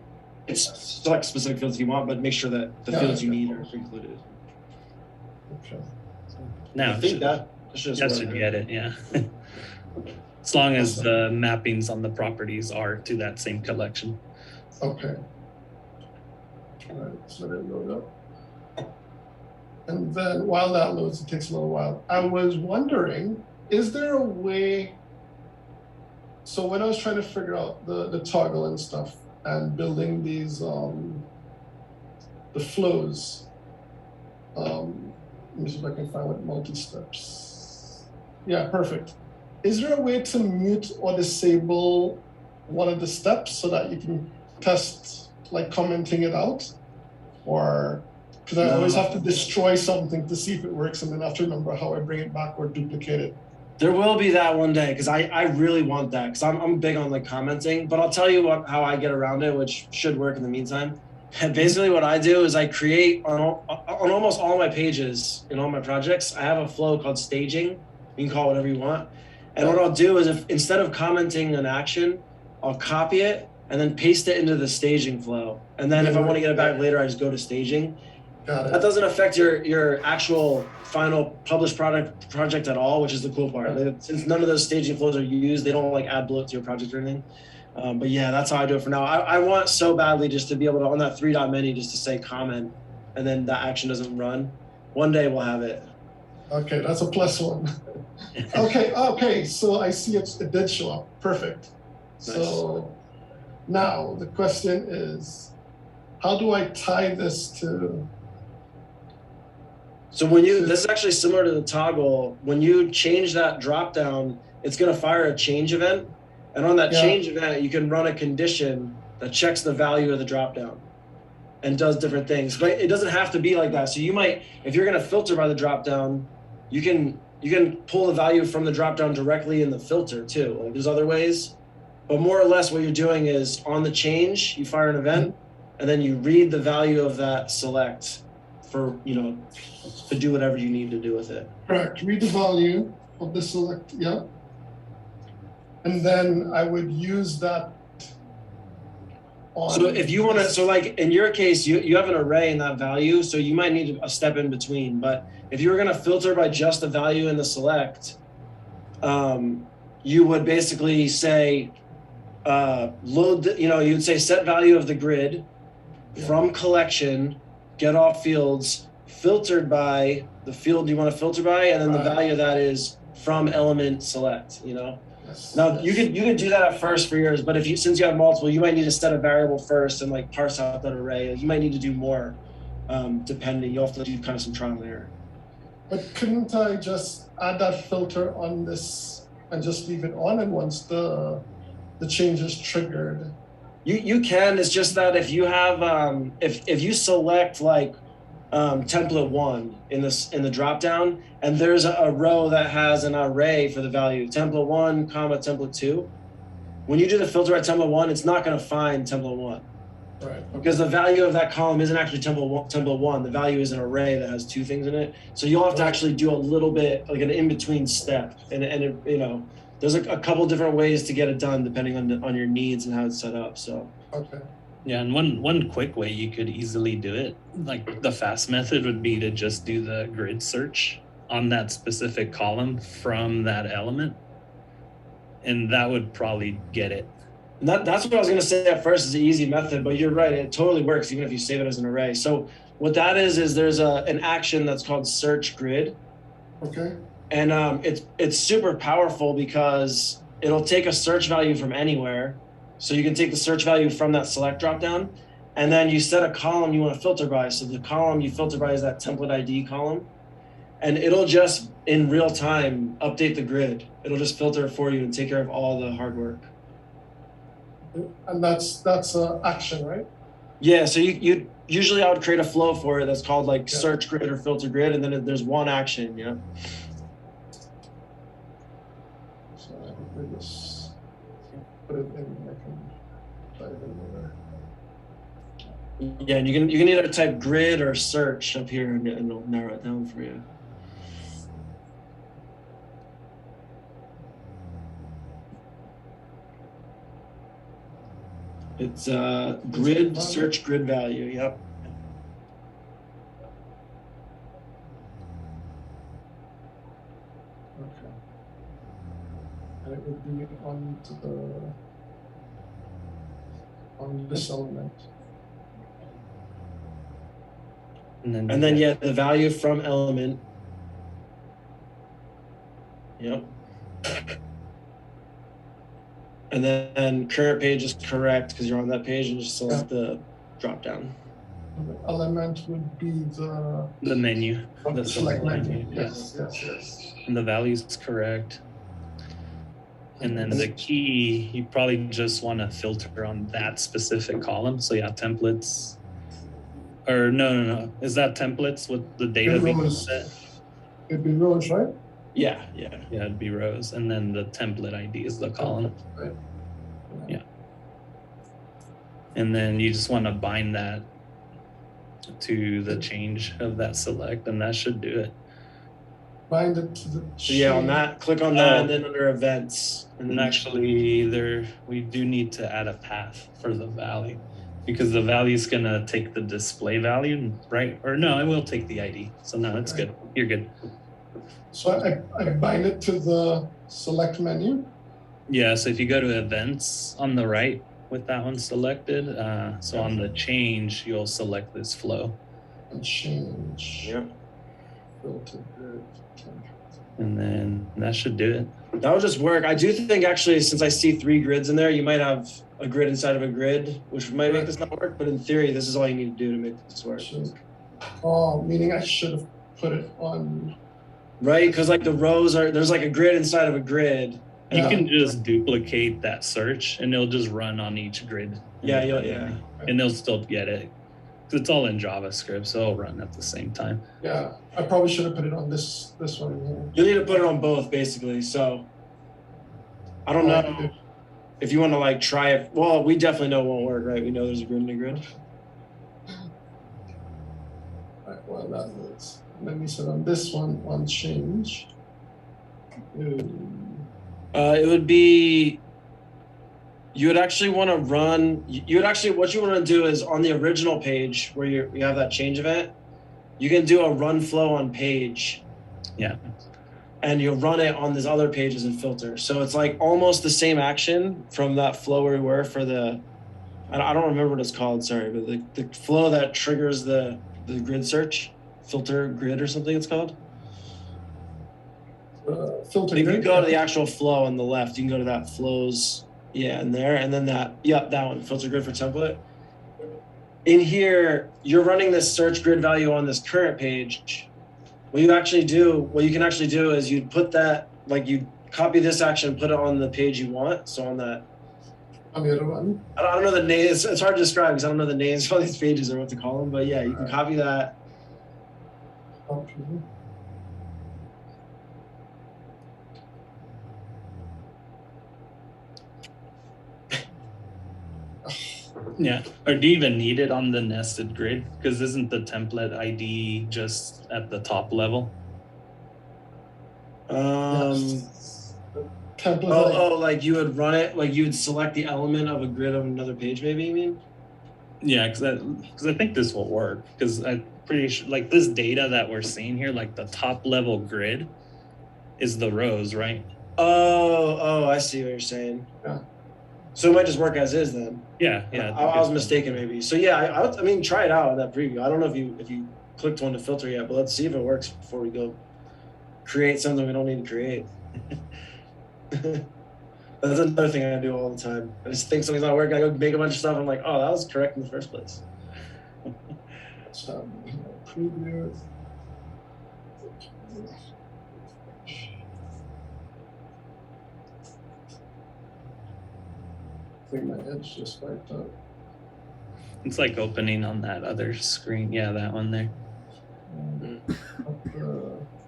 select specific fields if you want, but make sure that the fields you need are included. Okay. Now I think that should get it, yeah. As long as the mappings on the properties are to that same collection. Okay. All right, so there we go. And then while that loads, it takes a little while. I was wondering, is there a way? So when I was trying to figure out the toggle and stuff and building these, the flows, let me see if I can find what multi-steps. Yeah, perfect. Is there a way to mute or disable one of the steps so that you can test, like commenting it out? Or, because I always have to destroy something to see if it works, and then I have to remember how I bring it back or duplicate it. There will be that one day, because I really want that, because I'm big on like commenting, but I'll tell you how I get around it, which should work in the meantime. And basically what I do is I create on almost all my pages in all my projects, I have a flow called staging. You can call it whatever you want. And what I'll do is, if instead of commenting an action, I'll copy it and then paste it into the staging flow. And then if I want to get it back later, I just go to staging. Got it. That doesn't affect your actual final published project at all, which is the cool part. Since none of those staging flows are used, they don't like add bloat to your project or anything. But yeah, that's how I do it for now. I want so badly just to be able to, on that 3-dot menu, just to say comment, and then that action doesn't run. One day we'll have it. Okay, that's a +1. Okay, so I see it did show up. Perfect. Nice. So now the question is, how do I tie this to? So when this is actually similar to the toggle. When you change that drop down, it's going to fire a change event. And on that change event, you can run a condition that checks the value of the drop down and does different things. But it doesn't have to be like that. So you might, if you're going to filter by the drop down, you can pull the value from the drop down directly in the filter too. Like there's other ways. But more or less what you're doing is on the change, you fire an event, and then you read the value of that select for, to do whatever you need to do with it. Correct. Read the value of the select, yeah. And then I would use that on. So if you want to, so like in your case, you have an array in that value, so you might need a step in between. But if you were going to filter by just the value in the select, you would basically say, you'd say set value of the grid from collection, get off fields, filtered by the field you want to filter by, and then the value of that is from element select, you know? Yes. Now you could do that at first for yours, but since you have multiple, you might need to set a variable first and like parse out that array. You might need to do more, depending. You'll have to do kind of some trial and error. But couldn't I just add that filter on this and just leave it on, and once the change is triggered? You can. It's just that if you have if you select like template 1 in the drop down, and there's a row that has an array for the value template 1 comma template 2, when you do the filter at template 1, it's not going to find template 1, right? Because the value of that column isn't actually template 1. The value is an array that has 2 things in it, so you'll have to actually do a little bit like an in-between step, and it, you know, there's a couple different ways to get it done depending on your needs and how it's set up. So okay. Yeah, and one quick way you could easily do it, like the fast method, would be to just do the grid search on that specific column from that element, and that would probably get it. And that's what I was going to say at first, is the easy method, but you're right, it totally works even if you save it as an array. So what that is there's an action that's called search grid. Okay. And it's super powerful because it'll take a search value from anywhere. So you can take the search value from that select dropdown, and then you set a column you want to filter by. So the column you filter by is that template ID column, and it'll just in real time update the grid. It'll just filter it for you and take care of all the hard work. And that's action, right? Yeah. So you usually I would create a flow for it that's called like search grid or filter grid, and then there's one action. Yeah. So I can just put it in. I can type in there. Yeah, and you can either type grid or search up here, and it'll narrow it down for you. It's grid search grid value. Yep. Okay. And it would be on this element. And then yeah, the value from element. Yep. And then current page is correct because you're on that page, and just select the drop down. The element would be the menu, the select menu. Yeah. Yes. And the value's correct. And then the key, you probably just want to filter on that specific columm. So yeah, templates. Or no. Is that templates with the data being set? It'd be rows, right? Yeah. Yeah, it'd be rows. And then the template ID is the column. Right. Yeah. And then you just want to bind that to the change of that select, and that should do it. Bind it to the So yeah, on that, click on that, and then under events. And actually we do need to add a path for the value, because the value is going to take the display value, right? Or no, it will take the ID. So no, it's good. You're good. So I bind it to the select menu. Yeah, so if you go to events on the right with that one selected, so on the change, you'll select this flow. And change. Yep. Filter grid. And then that should do it. That would just work. I do think actually, since I see 3 grids in there, you might have a grid inside of a grid, which might make this not work. But in theory, this is all you need to do to make this work. Oh, meaning I should have put it on. Right, because like the rows there's like a grid inside of a grid. You can just duplicate that search, and it'll just run on each grid. Yeah. And they'll still get it. It's all in JavaScript, so it'll run at the same time. Yeah, I probably should have put it on this one here. You'll need to put it on both, basically. So I don't know if you want to like try it. Well, we definitely know it won't work, right? We know there's a grid and a grid. Right, well, that is. Let me set on this one on change. It would be. You would actually want to run. What you want to do is on the original page where you have that change event, you can do a run flow on page. Yeah. And you'll run it on these other pages and filter. So it's like almost the same action from that flow where we were for the. I don't remember what it's called. Sorry, but the flow that triggers the grid search. filter grid or something it's called. Filter If you grid. go to the actual flow on the left, you can go to that flows, and there, and then that one, filter grid for template. In here, you're running this search grid value on this current page. What you can actually do is you'd put that, like you copy this action and put it on the page you want. So on that. On the other one. I don't know the names. It's hard to describe because I don't know the names of all these pages or what to call them. But yeah, you can copy that. Okay. Yeah, or do you even need it on the nested grid? Because isn't the template ID just at the top level? Yes. Template. Like you would run it, like you would select the element of a grid on another page, maybe you mean? Yeah, because I think this will work. Because I'm pretty sure, like this data that we're seeing here, like the top level grid is the rows, right? Oh, I see what you're saying. Yeah. So it might just work as is then. Yeah. I was mistaken maybe. So yeah, I mean, try it out in that preview. I don't know if you clicked one to filter yet, but let's see if it works before we go create something we don't need to create. That's another thing I do all the time. I just think something's not working. I go make a bunch of stuff. I'm like, oh, that was correct in the first place. So, preview. I think my edge just wiped out. It's like opening on that other screen. Yeah, that one there.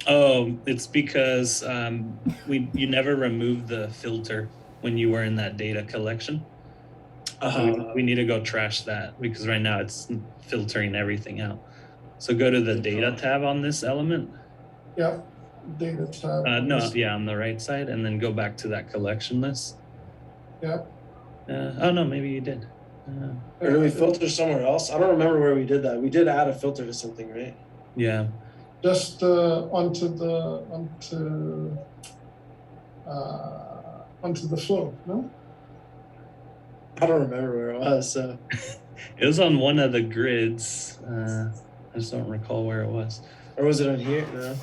Oh, it's because you never removed the filter when you were in that data collection. We need to go trash that because right now it's filtering everything out. So go to the data tab on this element. Yep, data tab. On the right side, and then go back to that collection list. Yep. No, maybe you did. Or did we filter somewhere else? I don't remember where we did that. We did add a filter to something, right? Yeah. Just onto the flow, no? I don't remember where it was. So it was on one of the grids. I just don't recall where it was. Or was it on here? No.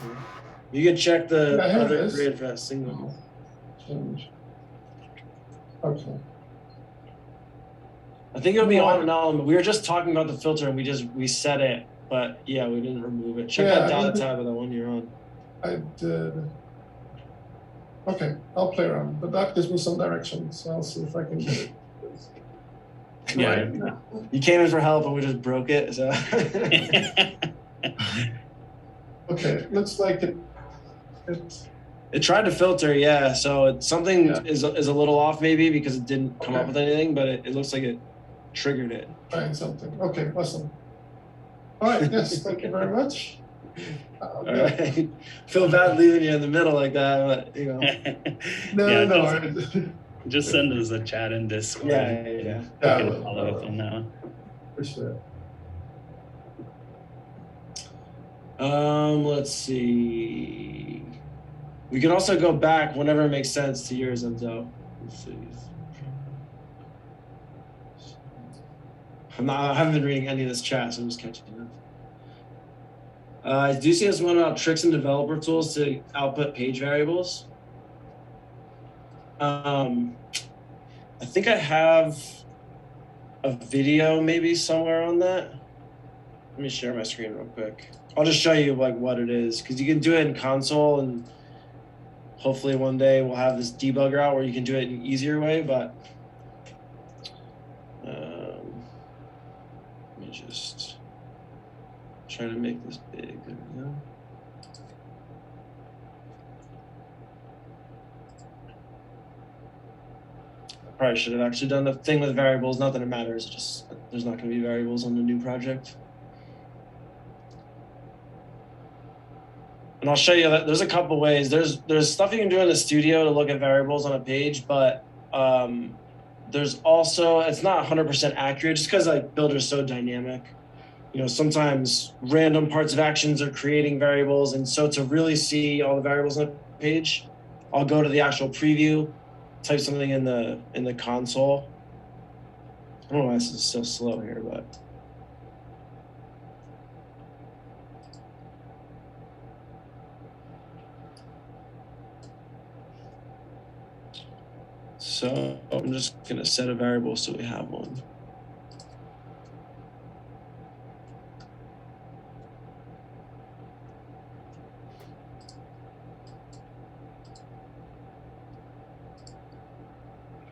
You can check the other grid for that single. Change. Okay. I think it'll be on an element. We were just talking about the filter and we set it, but yeah, we didn't remove it. Check that data tab of the one you're on. I did. Okay, I'll play around, but that gives me some direction, so I'll see if I can get it. Yeah. You came in for help and we just broke it. So. Okay, looks like it. It tried to filter, yeah. So something is a little off maybe because it didn't come up with anything, but it looks like it triggered it. Trying something. Okay, awesome. All right, yes, thank you very much. All right. Feel bad leaving you in the middle like that, but you know. No. Just send us a chat in Discord. Yeah. We can follow up on that one. For sure. Let's see. We can also go back whenever it makes sense to yours, Enzo. Let's see. I haven't been reading any of this chat, so I'm just catching up. Do you see this one about tricks in developer tools to output page variables? I think I have a video maybe somewhere on that. Let me share my screen real quick. I'll just show you like what it is, because you can do it in console, and hopefully one day we'll have this debugger out where you can do it in an easier way, but let me just try to make this big. There we go. I probably should have actually done the thing with variables. Not that it matters, just there's not going to be variables on the new project. And I'll show you that there's a couple ways. There's stuff you can do in the studio to look at variables on a page, but there's also, it's not 100% accurate just because like Builder's so dynamic. You know, sometimes random parts of actions are creating variables, and so to really see all the variables on a page, I'll go to the actual preview, type something in the console. I don't know why this is so slow here, but So I'm just gonna set a variable so we have one.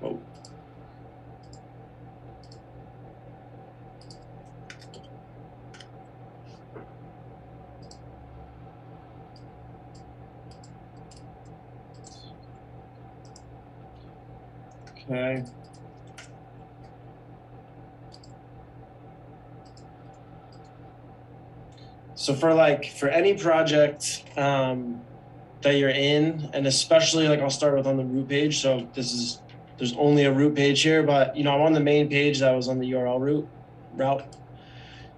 Oh. Okay. So for any project that you're in, and especially like I'll start with on the root page. So there's only a root page here, but I'm on the main page that was on the URL route.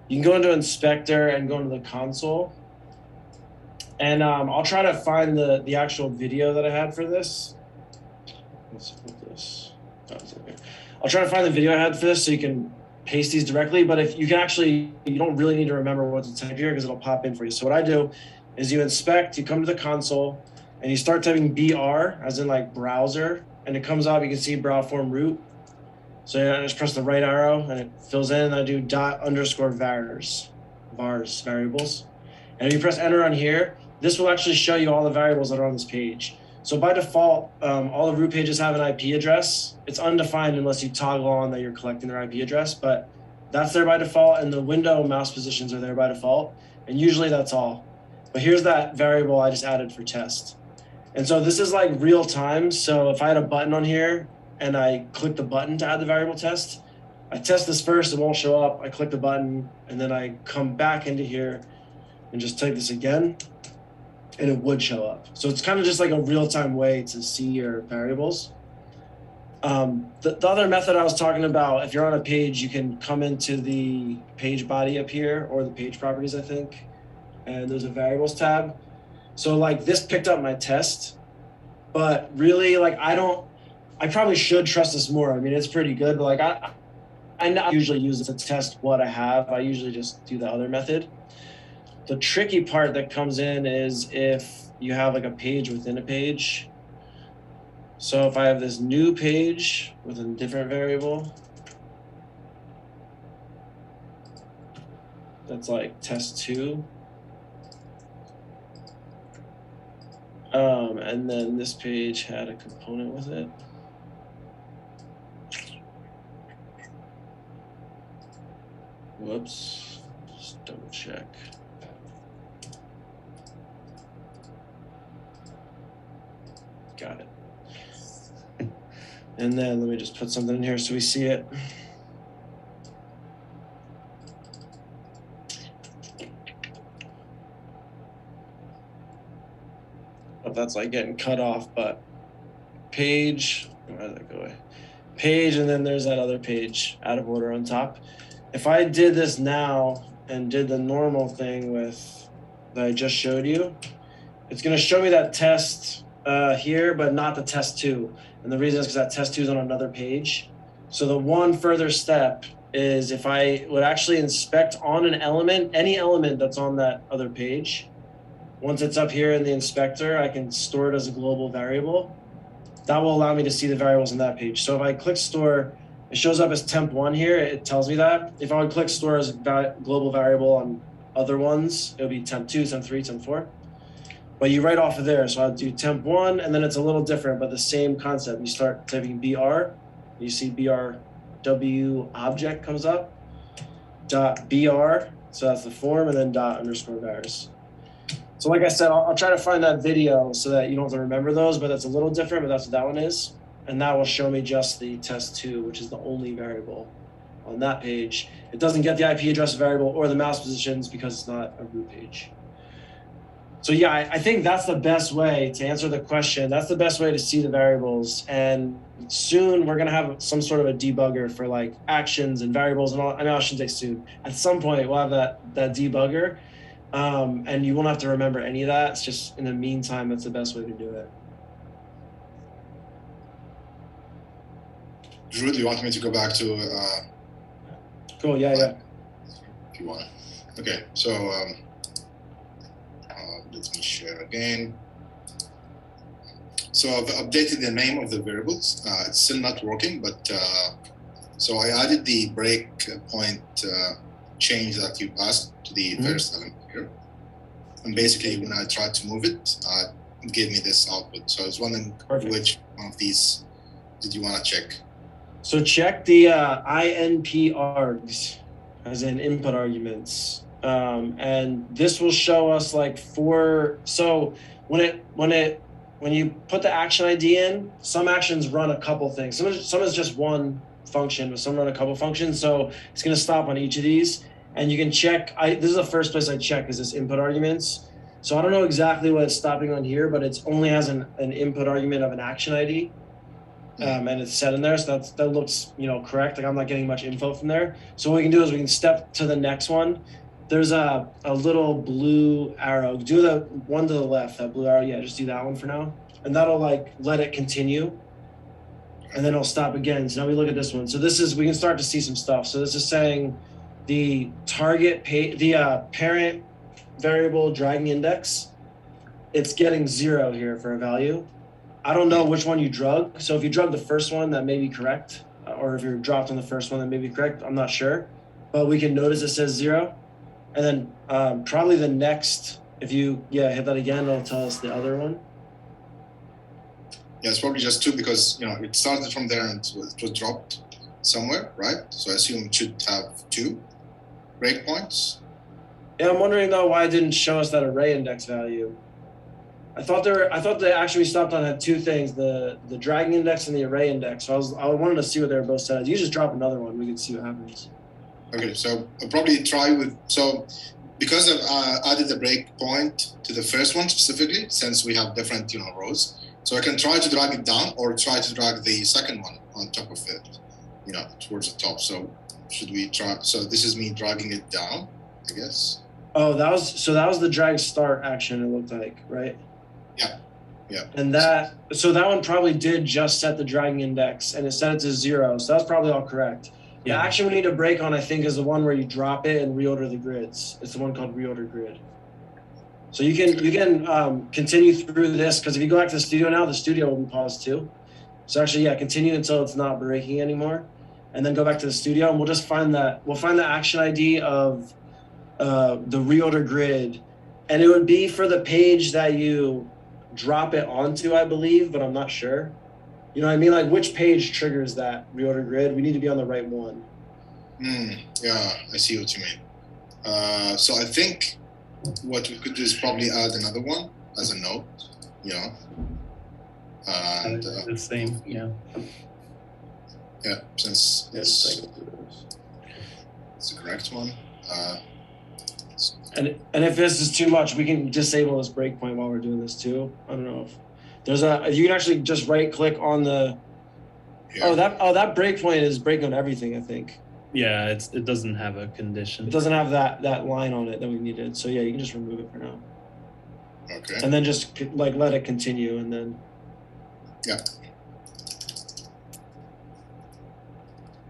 You can go into Inspector and go into the console. And I'll try to find the actual video that I had for this. Let's put this. I'll try to find the video I had for this so you can paste these directly. But if you can actually, you don't really need to remember what to type here because it'll pop in for you. So what I do is you inspect, you come to the console, and you start typing BR, as in like browser, and it comes up. You can see browse form root. So I just press the right arrow and it fills in, and I do ._vars variables. And if you press enter on here, this will actually show you all the variables that are on this page. So by default, all the root pages have an IP address. It's undefined unless you toggle on that you're collecting their IP address, but that's there by default, and the window mouse positions are there by default, and usually that's all. But here's that variable I just added for test. And so this is like real time. So if I had a button on here and I click the button to add the variable test, I test this first, it won't show up. I click the button, and then I come back into here and just type this again, and it would show up. So it's kind of just like a real-time way to see your variables. The other method I was talking about, if you're on a page, you can come into the page body up here, or the page properties, I think, and there's a variables tab. So like this picked up my test, but really like I probably should trust this more. I mean, it's pretty good, but like I not usually use it to test what I have. I usually just do the other method. The tricky part that comes in is if you have like a page within a page. So if I have this new page with a different variable, that's like test2. And then this page had a component with it. Whoops, just double check. Got it. And then let me just put something in here so we see it. If that's like getting cut off, but page, where did that go away? Page, and then there's that other page out of order on top. If I did this now and did the normal thing with that I just showed you, it's going to show me that test here, but not the test2. And the reason is because that test2 is on another page. So the one further step is if I would actually inspect on an element, any element that's on that other page, once it's up here in the inspector, I can store it as a global variable. That will allow me to see the variables in that page. So if I click store, it shows up as temp1 here. It tells me that. If I would click store as a global variable on other ones, it would be temp2, temp3, temp4. But you write off of there. So I'll do temp1, and then it's a little different, but the same concept. You start typing BR, you see BRW object comes up, .BR, so that's the form, and then ._vars. So like I said, I'll try to find that video so that you don't have to remember those, but that's a little different, but that's what that one is. And that will show me just the test2, which is the only variable on that page. It doesn't get the IP address variable or the mouse positions because it's not a root page. So yeah, I think that's the best way to answer the question. That's the best way to see the variables. And soon we're gonna have some sort of a debugger for like actions and variables and all. I mean, I shouldn't say soon. At some point we'll have that debugger. And you won't have to remember any of that. It's just in the meantime, that's the best way to do it. Drew, do you want me to go back to? Cool. Yeah. If you want. Okay. So let me share again. So I've updated the name of the variables. It's still not working, but so I added the breakpoint change that you passed to the first element here. And basically, when I tried to move it, it gave me this output. So I was wondering which one of these did you want to check? So check the INP args, as in input arguments. And this will show us like four. So when you put the action ID in, some actions run a couple things. Some is just one function, but some run a couple functions. So it's going to stop on each of these. And you can check, this is the first place I check is this input arguments. So I don't know exactly what it's stopping on here, but it only has an input argument of an action ID. And it's set in there. So that looks, correct. Like I'm not getting much info from there. So what we can do is we can step to the next one. There's a little blue arrow. Do the one to the left, that blue arrow. Yeah, just do that one for now. And that'll like let it continue. And then it'll stop again. So now we look at this one. So we can start to see some stuff. So this is saying the target parent variable dragging index, it's getting 0 here for a value. I don't know which one you drug. So if you drug the first one, that may be correct. Or if you're dropped on the first one, that may be correct. I'm not sure. But we can notice it says 0. And then probably the next, if you hit that again, it'll tell us the other one. Yeah, it's probably just 2 because it started from there and it was dropped somewhere, right? So I assume it should have 2 breakpoints. Yeah, I'm wondering though why it didn't show us that array index value. I thought they actually stopped on had 2 things, the dragging index and the array index. So I wanted to see what they were both set as. You just drop another one, we can see what happens. Okay, so I'll probably try because I've added the breakpoint to the first one specifically, since we have different rows. So I can try to drag it down or try to drag the second one on top of it, towards the top. So should we try? So this is me dragging it down, I guess. Oh, that was the drag start action, it looked like, right? Yeah. And that one probably did just set the dragging index and it set it to 0. So that's probably all correct. The action we need to break on, I think, is the one where you drop it and reorder the grids. It's the one called reorder grid. So you can continue through this because if you go back to the studio now, the studio will be paused too. So actually, continue until it's not breaking anymore, and then go back to the studio and we'll just find the action ID of the reorder grid, and it would be for the page that you drop it onto, I believe, but I'm not sure. You know what I mean? Like which page triggers that reorder grid? We need to be on the right one. Yeah, I see what you mean. So I think what we could do is probably add another one as a note, and the same, yeah. Yeah, since it's the correct one. And if this is too much, we can disable this breakpoint while we're doing this too. I don't know if there's you can actually just right click on the. Yeah. That breakpoint is breaking on everything, I think. Yeah, it doesn't have a condition. It doesn't have that line on it that we needed. So yeah, you can just remove it for now. Okay. And then just let it continue, and then. Yeah.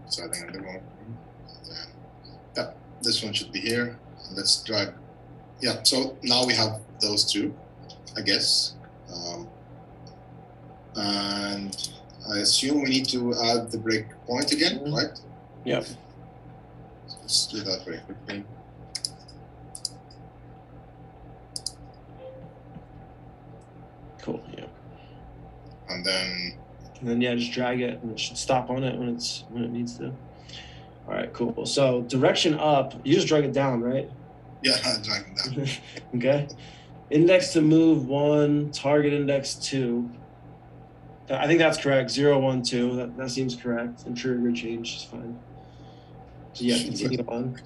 So I think another one. Yeah, this one should be here. Let's drag. Yeah. So now we have those 2, I guess. And I assume we need to add the breakpoint again, right? Yep. Let's do that very quickly. Cool. Yeah. And then just drag it, and it should stop on it when it needs to. All right, cool. So direction up, you just drag it down, right? Yeah, drag it down. Okay. Index to move 1, target index 2. I think that's correct. 0, 1, 2. That seems correct. And trigger grid change is fine. So yeah, continue on.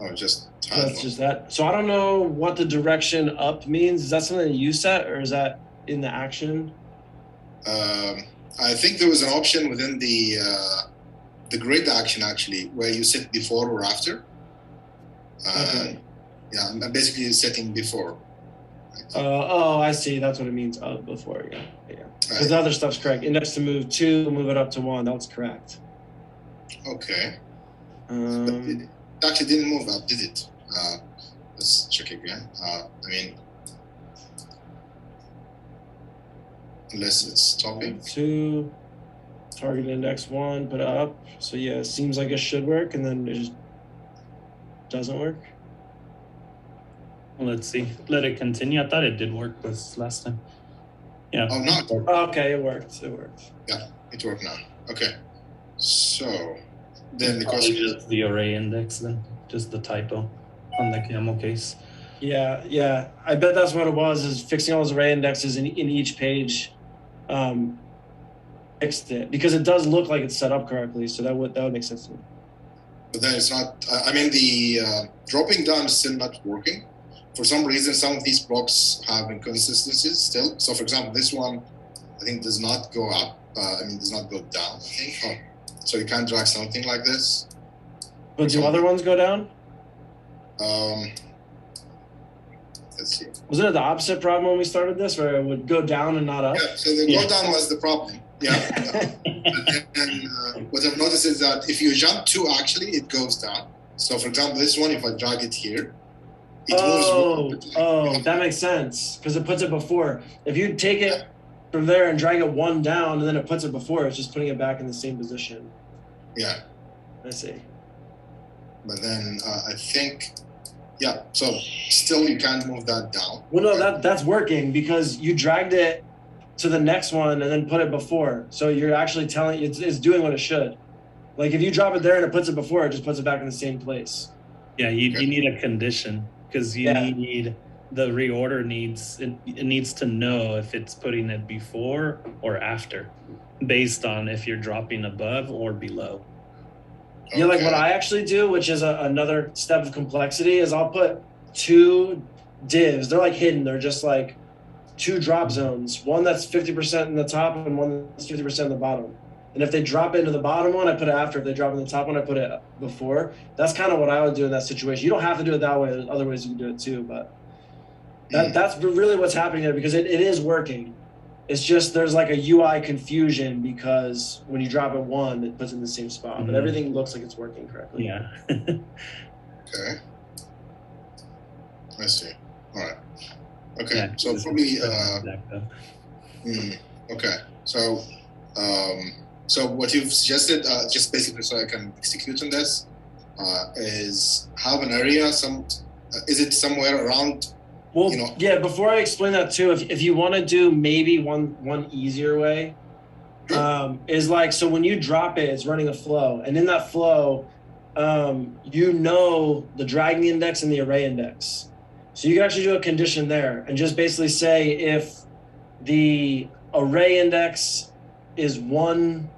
Oh, just that's just that. So I don't know what the direction up means. Is that something that you set, or is that in the action? I think there was an option within the grid action actually where you set before or after. Okay. Yeah, I'm basically setting before. I see. That's what it means. Before, yeah. Because the other stuff's correct. Index to move 2, move it up to 1. That's correct. Okay. But it actually didn't move up, did it? Let's check again. unless it's topping. 2, target index 1, put it up. So yeah, it seems like it should work, and then it just doesn't work. Well, let's see. Let it continue. I thought it did work this last time. Yeah. Oh, no. Okay, it worked. It worked. Yeah, it worked now. Okay. So then the Probably question just the array index then, just the typo on the camel case. Yeah. I bet that's what it was, is fixing all those array indexes in each page fixed it. Because it does look like it's set up correctly, so that would make sense to me. but then it's not, I mean, the dropping down is still not working. For some reason, some of these blocks have inconsistencies still. So for example, this one, I think does not go up. Does not go down, I think. Oh, so you can't drag something like this. But do other ones go down? Let's see. Wasn't it the opposite problem when we started this, where it would go down and not up? Yeah, so the go down was the problem. Yeah. And what I've noticed is that if you jump 2, actually, it goes down. So for example, this one, if I drag it here, it moves. Oh, that makes sense, because it puts it before. If you take it from there and drag it 1 down, and then it puts it before, it's just putting it back in the same position. Yeah. I see. But then I think, yeah, so still you can't move that down. Well, no, that's working, because you dragged it to the next one and then put it before. So you're actually telling it's doing what it should. Like if you drop it there and it puts it before, it just puts it back in the same place. Yeah, you need a condition, because you need the reorder needs it needs to know if it's putting it before or after, based on if you're dropping above or below. Yeah, like what I actually do, which is another step of complexity, is I'll put 2 divs. They're like hidden. They're just like 2 drop zones. One that's 50% in the top and one that's 50% in the bottom. And if they drop into the bottom one, I put it after. If they drop in the top one, I put it before. That's kind of what I would do in that situation. You don't have to do it that way. There's other ways you can do it too, but that's really what's happening there, because it is working. It's just there's like a UI confusion, because when you drop it 1, it puts it in the same spot, but everything looks like it's working correctly. Yeah. Okay. I see. All right. Okay. Yeah, so probably. Okay. So what you've suggested, just basically so I can execute on this, is have an area. Is it somewhere around? Well, yeah. Before I explain that too, if you want to do maybe one easier way, is like, so when you drop it, it's running a flow, and in that flow, the dragging index and the array index. So you can actually do a condition there and just basically say if the array index is one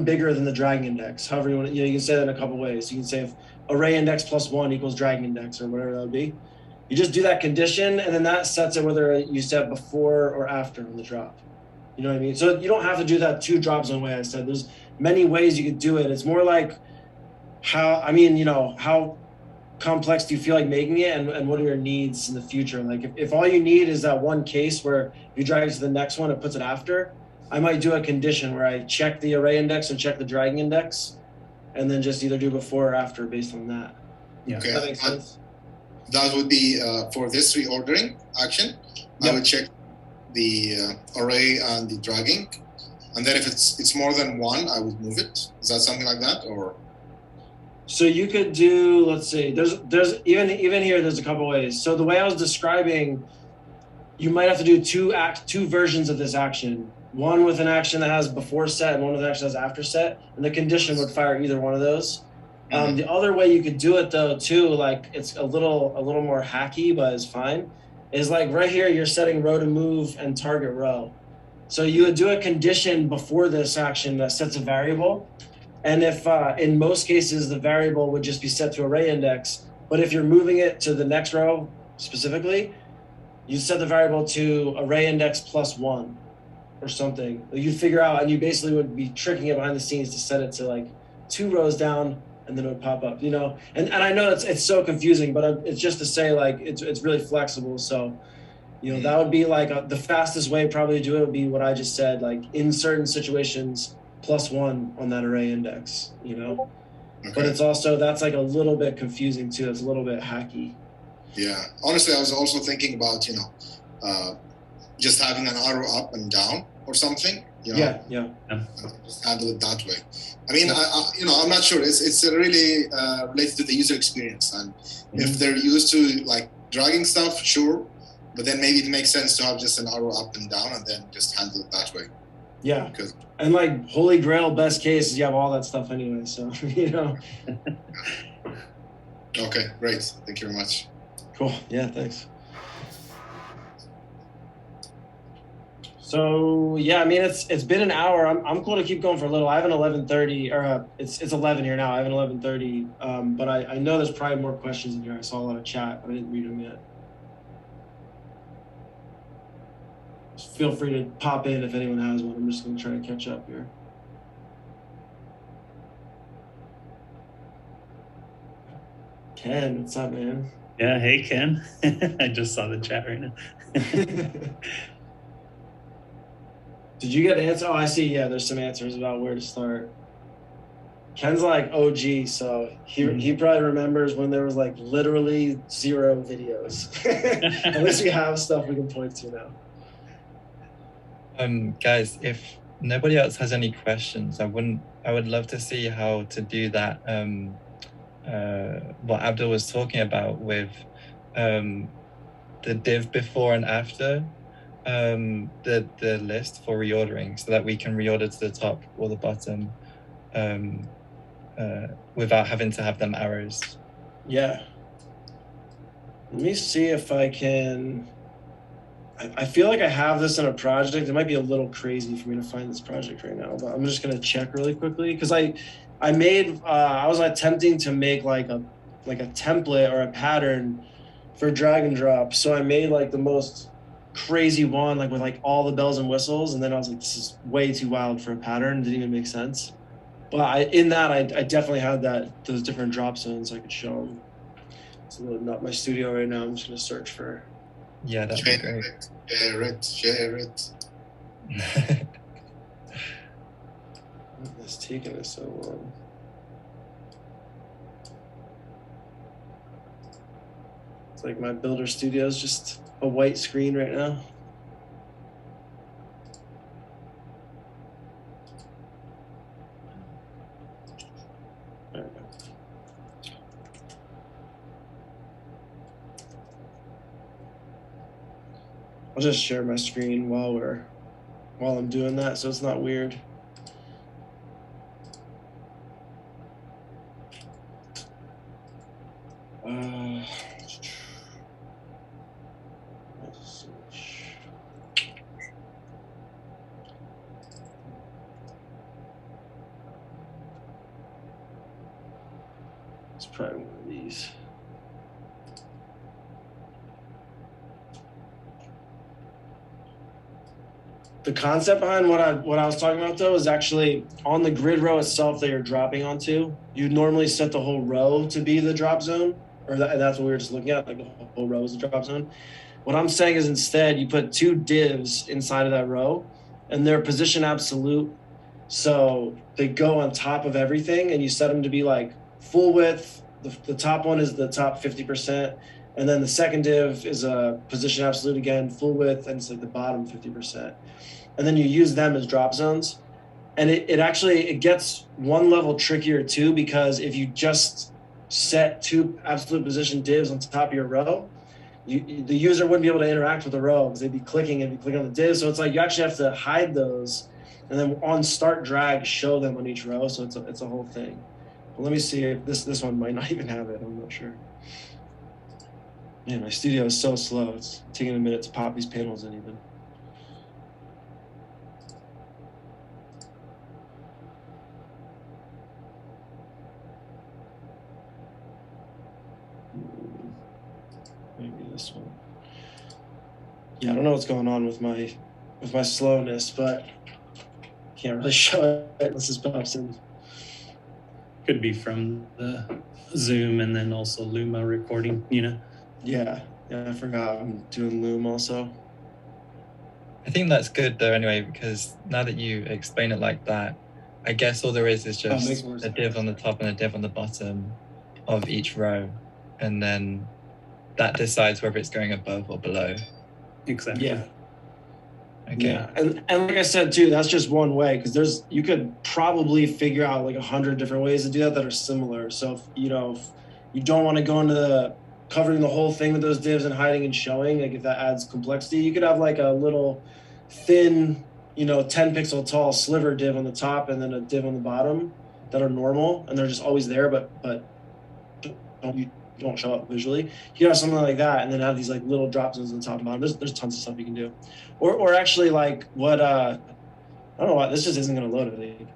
bigger than the dragging index. However you want to, you can say that in a couple ways. You can say if array index plus 1 equals dragging index, or whatever that would be. You just do that condition, and then that sets it whether you set before or after on the drop. You know what I mean? So you don't have to do that 2 drop zone way I said. There's many ways you could do it. It's more like how complex do you feel like making it, and what are your needs in the future? Like if all you need is that one case where you drag it to the next one, it puts it after, I might do a condition where I check the array index and check the dragging index, and then just either do before or after based on that. Yeah. Okay. That makes sense. That would be for this reordering action. Yep. I would check the array and the dragging, and then if it's more than 1, I would move it. Is that something like that, or? So you could do, let's see, there's even here, there's a couple ways. So the way I was describing, you might have to do 2 versions of this action. One with an action that has before set and one with an action that has after set, and the condition would fire either one of those. The other way you could do it though too, like it's a little more hacky, but it's fine, is like right here you're setting row to move and target row. So you would do a condition before this action that sets a variable. And if in most cases the variable would just be set to array index, but if you're moving it to the next row specifically, you set the variable to array index plus 1 or something. You figure out, and you basically would be tricking it behind the scenes to set it to like 2 rows down, and then it would pop up, And I know it's so confusing, but it's just to say like it's really flexible. So, that would be like the fastest way probably to do it would be what I just said, like in certain situations, plus 1 on that array index, Okay. But it's also, that's like a little bit confusing too. It's a little bit hacky. Yeah. Honestly, I was also thinking about, just having an arrow up and down or something, you know? Yeah. Just handle it that way. I mean, I'm not sure. It's really related to the user experience, and if they're used to like dragging stuff, sure, but then maybe it makes sense to have just an arrow up and down, and then just handle it that way. Yeah, and like holy grail, best case is you have all that stuff anyway. So you know. Okay, great. Thank you very much. Cool. Yeah, thanks. So yeah, I mean it's been an hour. I'm cool to keep going for a little. I have an 11:30, or it's 11 here now. I have an 11:30. But I know there's probably more questions in here. I saw a lot of chat, but I didn't read them yet. Just feel free to pop in if anyone has one. I'm just gonna try to catch up here. Ken, what's up, man? Yeah, hey Ken. I just saw the chat right now. Did you get an answer? Oh, I see. Yeah, there's some answers about where to start. Ken's like OG, so he probably remembers when there was like literally 0 videos. At least we have stuff we can point to now. Guys, if nobody else has any questions, I would love to see how to do that. What Abdul was talking about with the div before and after the list for reordering, so that we can reorder to the top or the bottom without having to have them arrows. Yeah. Let me see if I can. I feel like I have this in a project. It might be a little crazy for me to find this project right now, but I'm just gonna check really quickly because I was attempting to make like a template or a pattern for drag and drop. So I made like the most crazy one, like with like all the bells and whistles, and then I was like, this is way too wild for a pattern. It didn't even make sense. But I definitely had those different drop zones I could show them. It's loading up my studio right now. I'm just gonna search for. Yeah, that'd be great. Share it. It's taking us so long. It's like my Builder Studio is just a white screen right now. There we go. I'll just share my screen while I'm doing that, so it's not weird. It's probably one of these. The concept behind what I was talking about though is actually on the grid row itself that you're dropping onto. You normally set the whole row to be the drop zone, or that's what we were just looking at, like the whole row is a drop zone. What I'm saying is instead you put 2 divs inside of that row, and they're position absolute, so they go on top of everything, and you set them to be like full width. The top one is the top 50%, and then the second div is a position absolute again, full width, and it's like the bottom 50%. And then you use them as drop zones. And it gets one level trickier too, because if you just set 2 absolute position divs on top of your row, the user wouldn't be able to interact with the row because they'd be clicking on the div. So it's like you actually have to hide those, and then on start drag show them on each row. So it's a whole thing. But let me see if this one might not even have it. I'm not sure. Man, my studio is so slow. It's taking a minute to pop these panels in even. Maybe this one. Yeah, I don't know what's going on with my slowness, but can't really show it unless this pops in. Could be from the Zoom and then also Luma recording, you know? Yeah, I forgot I'm doing Loom also. I think that's good though anyway, because now that you explain it like that, I guess all there is just a div on the top and a div on the bottom of each row, and then that decides whether it's going above or below. Exactly. Yeah. Okay. Yeah, and like I said too, that's just one way, because you could probably figure out like 100 different ways to do that are similar. So if you don't want to go into covering the whole thing with those divs and hiding and showing, like if that adds complexity, you could have like a little thin, 10 pixel tall sliver div on the top and then a div on the bottom that are normal and they're just always there, but don't show up visually. You can have something like that and then have these like little drop zones on the top and bottom. There's tons of stuff you can do. Or actually like what I don't know why this just isn't gonna load, I think.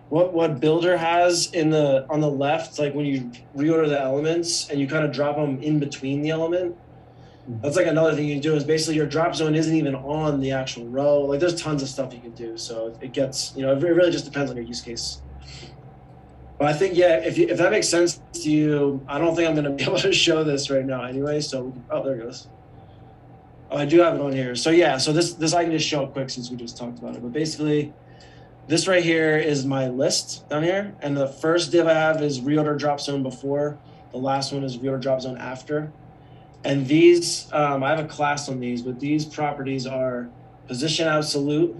What Builder has on the left, like when you reorder the elements and you kind of drop them in between the element, that's like another thing you can do is basically your drop zone isn't even on the actual row. Like there's tons of stuff you can do. So it gets, it really just depends on your use case. But I think, yeah, if that makes sense to you, I don't think I'm going to be able to show this right now anyway. So, there it goes. Oh, I do have it on here. So yeah, so this I can just show quick since we just talked about it. But basically, this right here is my list down here. And the first div I have is reorder drop zone before. The last one is reorder drop zone after. And these, I have a class on these, but these properties are position absolute.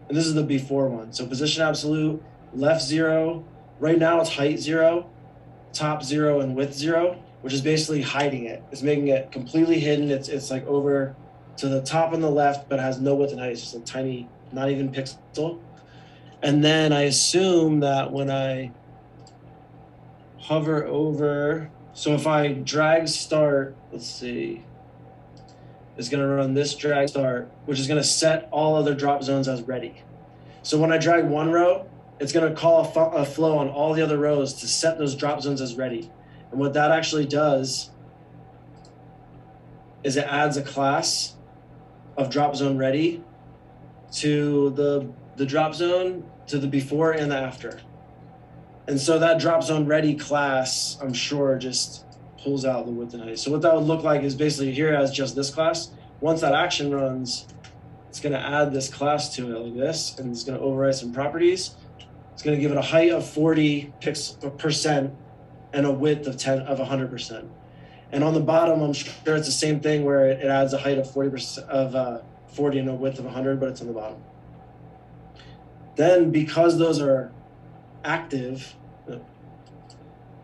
And this is the before one. So position absolute, left 0. Right now it's height 0, top 0, and width 0, which is basically hiding it. It's making it completely hidden. It's like over to the top on the left, but it has no width and height. It's just a tiny, not even pixel. And then I assume that when I hover over, so if I drag start, let's see, it's going to run this drag start, which is going to set all other drop zones as ready. So when I drag one row, it's going to call a flow on all the other rows to set those drop zones as ready. And what that actually does is it adds a class of drop zone ready to the drop zone, to the before and the after. And so that drop zone ready class, I'm sure, just pulls out the width and height. So what that would look like is basically here as just this class. Once that action runs, it's going to add this class to it like this, and it's going to override some properties. It's going to give it a height of 40% and a width of 100%. And on the bottom, I'm sure it's the same thing where it adds a height of 40 and a width of 100, but it's on the bottom. Then because those are active,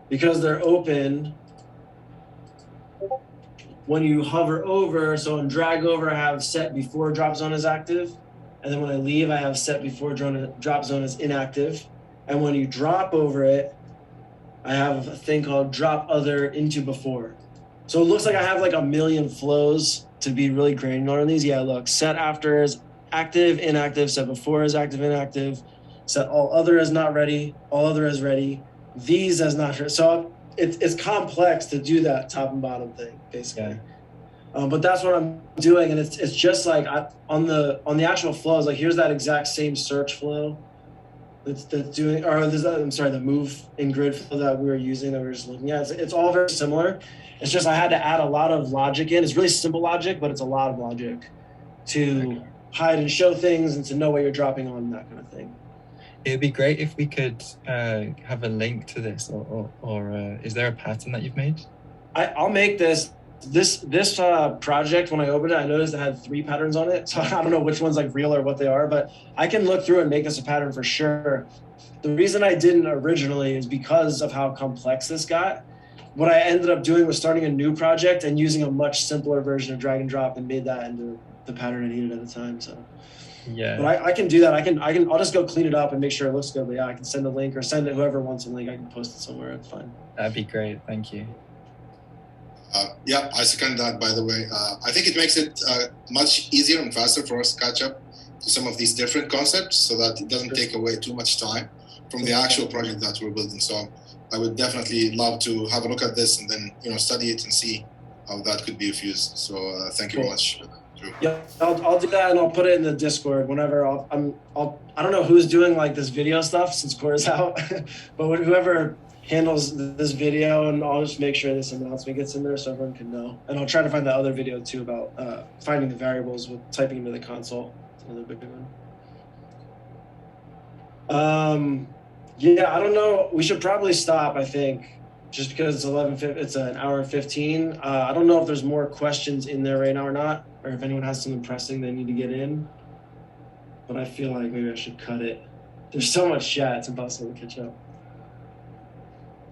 because they're open, when you hover over, so in drag over, I have set before drop zone is active. And then when I leave, I have set before drop zone is inactive. And when you drop over it, I have a thing called drop other into before. So it looks like I have like a million flows to be really granular on these. Yeah, look, set after is active, inactive, set before is active, inactive, set all other is not ready, all other is ready, these as not ready. So it's complex to do that top and bottom thing, basically. Yeah. But that's what I'm doing, and it's just like on the actual flows. Like here's that exact same search flow that's doing, or the move in grid flow that we were using that we were just looking at. It's all very similar. It's just I had to add a lot of logic in. It's really simple logic, but it's a lot of logic to hide and show things and to know what you're dropping on and that kind of thing. It would be great if we could have a link to this, or is there a pattern that you've made? I'll make this project. When I opened it, I noticed it had 3 patterns on it. So I don't know which one's like real or what they are, but I can look through and make this a pattern for sure. The reason I didn't originally is because of how complex this got. What I ended up doing was starting a new project and using a much simpler version of drag and drop and made that into the pattern I needed at the time. So yeah, but I can do that. I'll just go clean it up and make sure it looks good. But yeah, I can send a link or send it whoever wants a link. I can post it somewhere. It's fine. That'd be great. Thank you. Yeah, I second that, by the way. I think it makes it much easier and faster for us to catch up to some of these different concepts so that it doesn't take away too much time from the actual project that we're building. So I would definitely love to have a look at this and then, study it and see how that could be fused. So thank you very much. Yeah, I'll do that and I'll put it in the Discord whenever I don't know who's doing like this video stuff since Core's out, but whoever handles this video, and I'll just make sure this announcement gets in there so everyone can know. And I'll try to find the other video too about finding the variables with typing into the console. It's another big one. Yeah, I don't know. We should probably stop, I think, just because it's an hour and 15. I don't know if there's more questions in there right now or not, or if anyone has something pressing they need to get in. but I feel like maybe I should cut it. There's so much chat, it's impossible to catch up.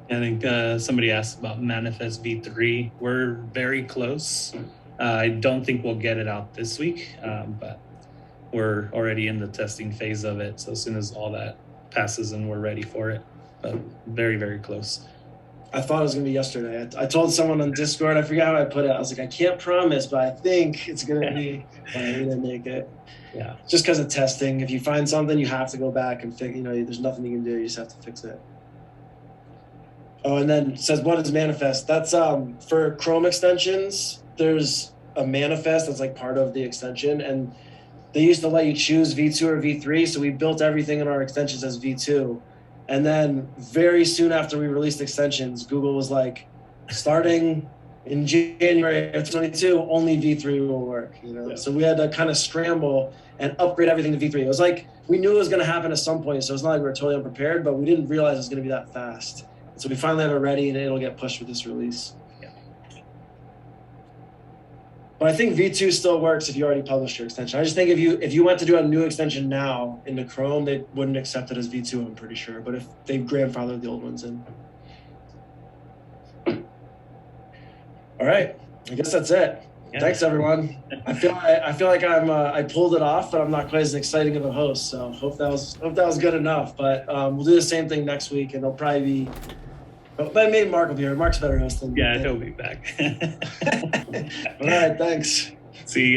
I think somebody asked about Manifest V3. We're very close. I don't think we'll get it out this week, but we're already in the testing phase of it. So as soon as all that passes and we're ready for it, but very, very close. I thought it was going to be yesterday. I told someone on Discord, I forgot how I put it. I was like, I can't promise, but I think it's going to be, but I didn't make it. Yeah. Just because of testing. If you find something, you have to go back and fix, there's nothing you can do. You just have to fix it. Oh, and then it says, what is manifest? That's for Chrome extensions, there's a manifest that's like part of the extension. And they used to let you choose V2 or V3. So we built everything in our extensions as V2. And then very soon after we released extensions, Google was like, starting in January of 2022, only V3 will work. Yeah. So we had to kind of scramble and upgrade everything to V3. It was like, we knew it was going to happen at some point. So it's not like we were totally unprepared, but we didn't realize it was going to be that fast. So we finally have it ready, and it'll get pushed with this release. Yeah. But I think V2 still works if you already published your extension. I just think if you went to do a new extension now into Chrome, they wouldn't accept it as V2, I'm pretty sure. But if they grandfathered the old ones in. All right, I guess that's it. Yeah. Thanks, everyone. I feel like I pulled it off, but I'm not quite as exciting of a host. So hope that was good enough. But we'll do the same thing next week, and it'll probably be. But maybe Mark will be here. Mark's a better host than he'll be back. All right, thanks. See you.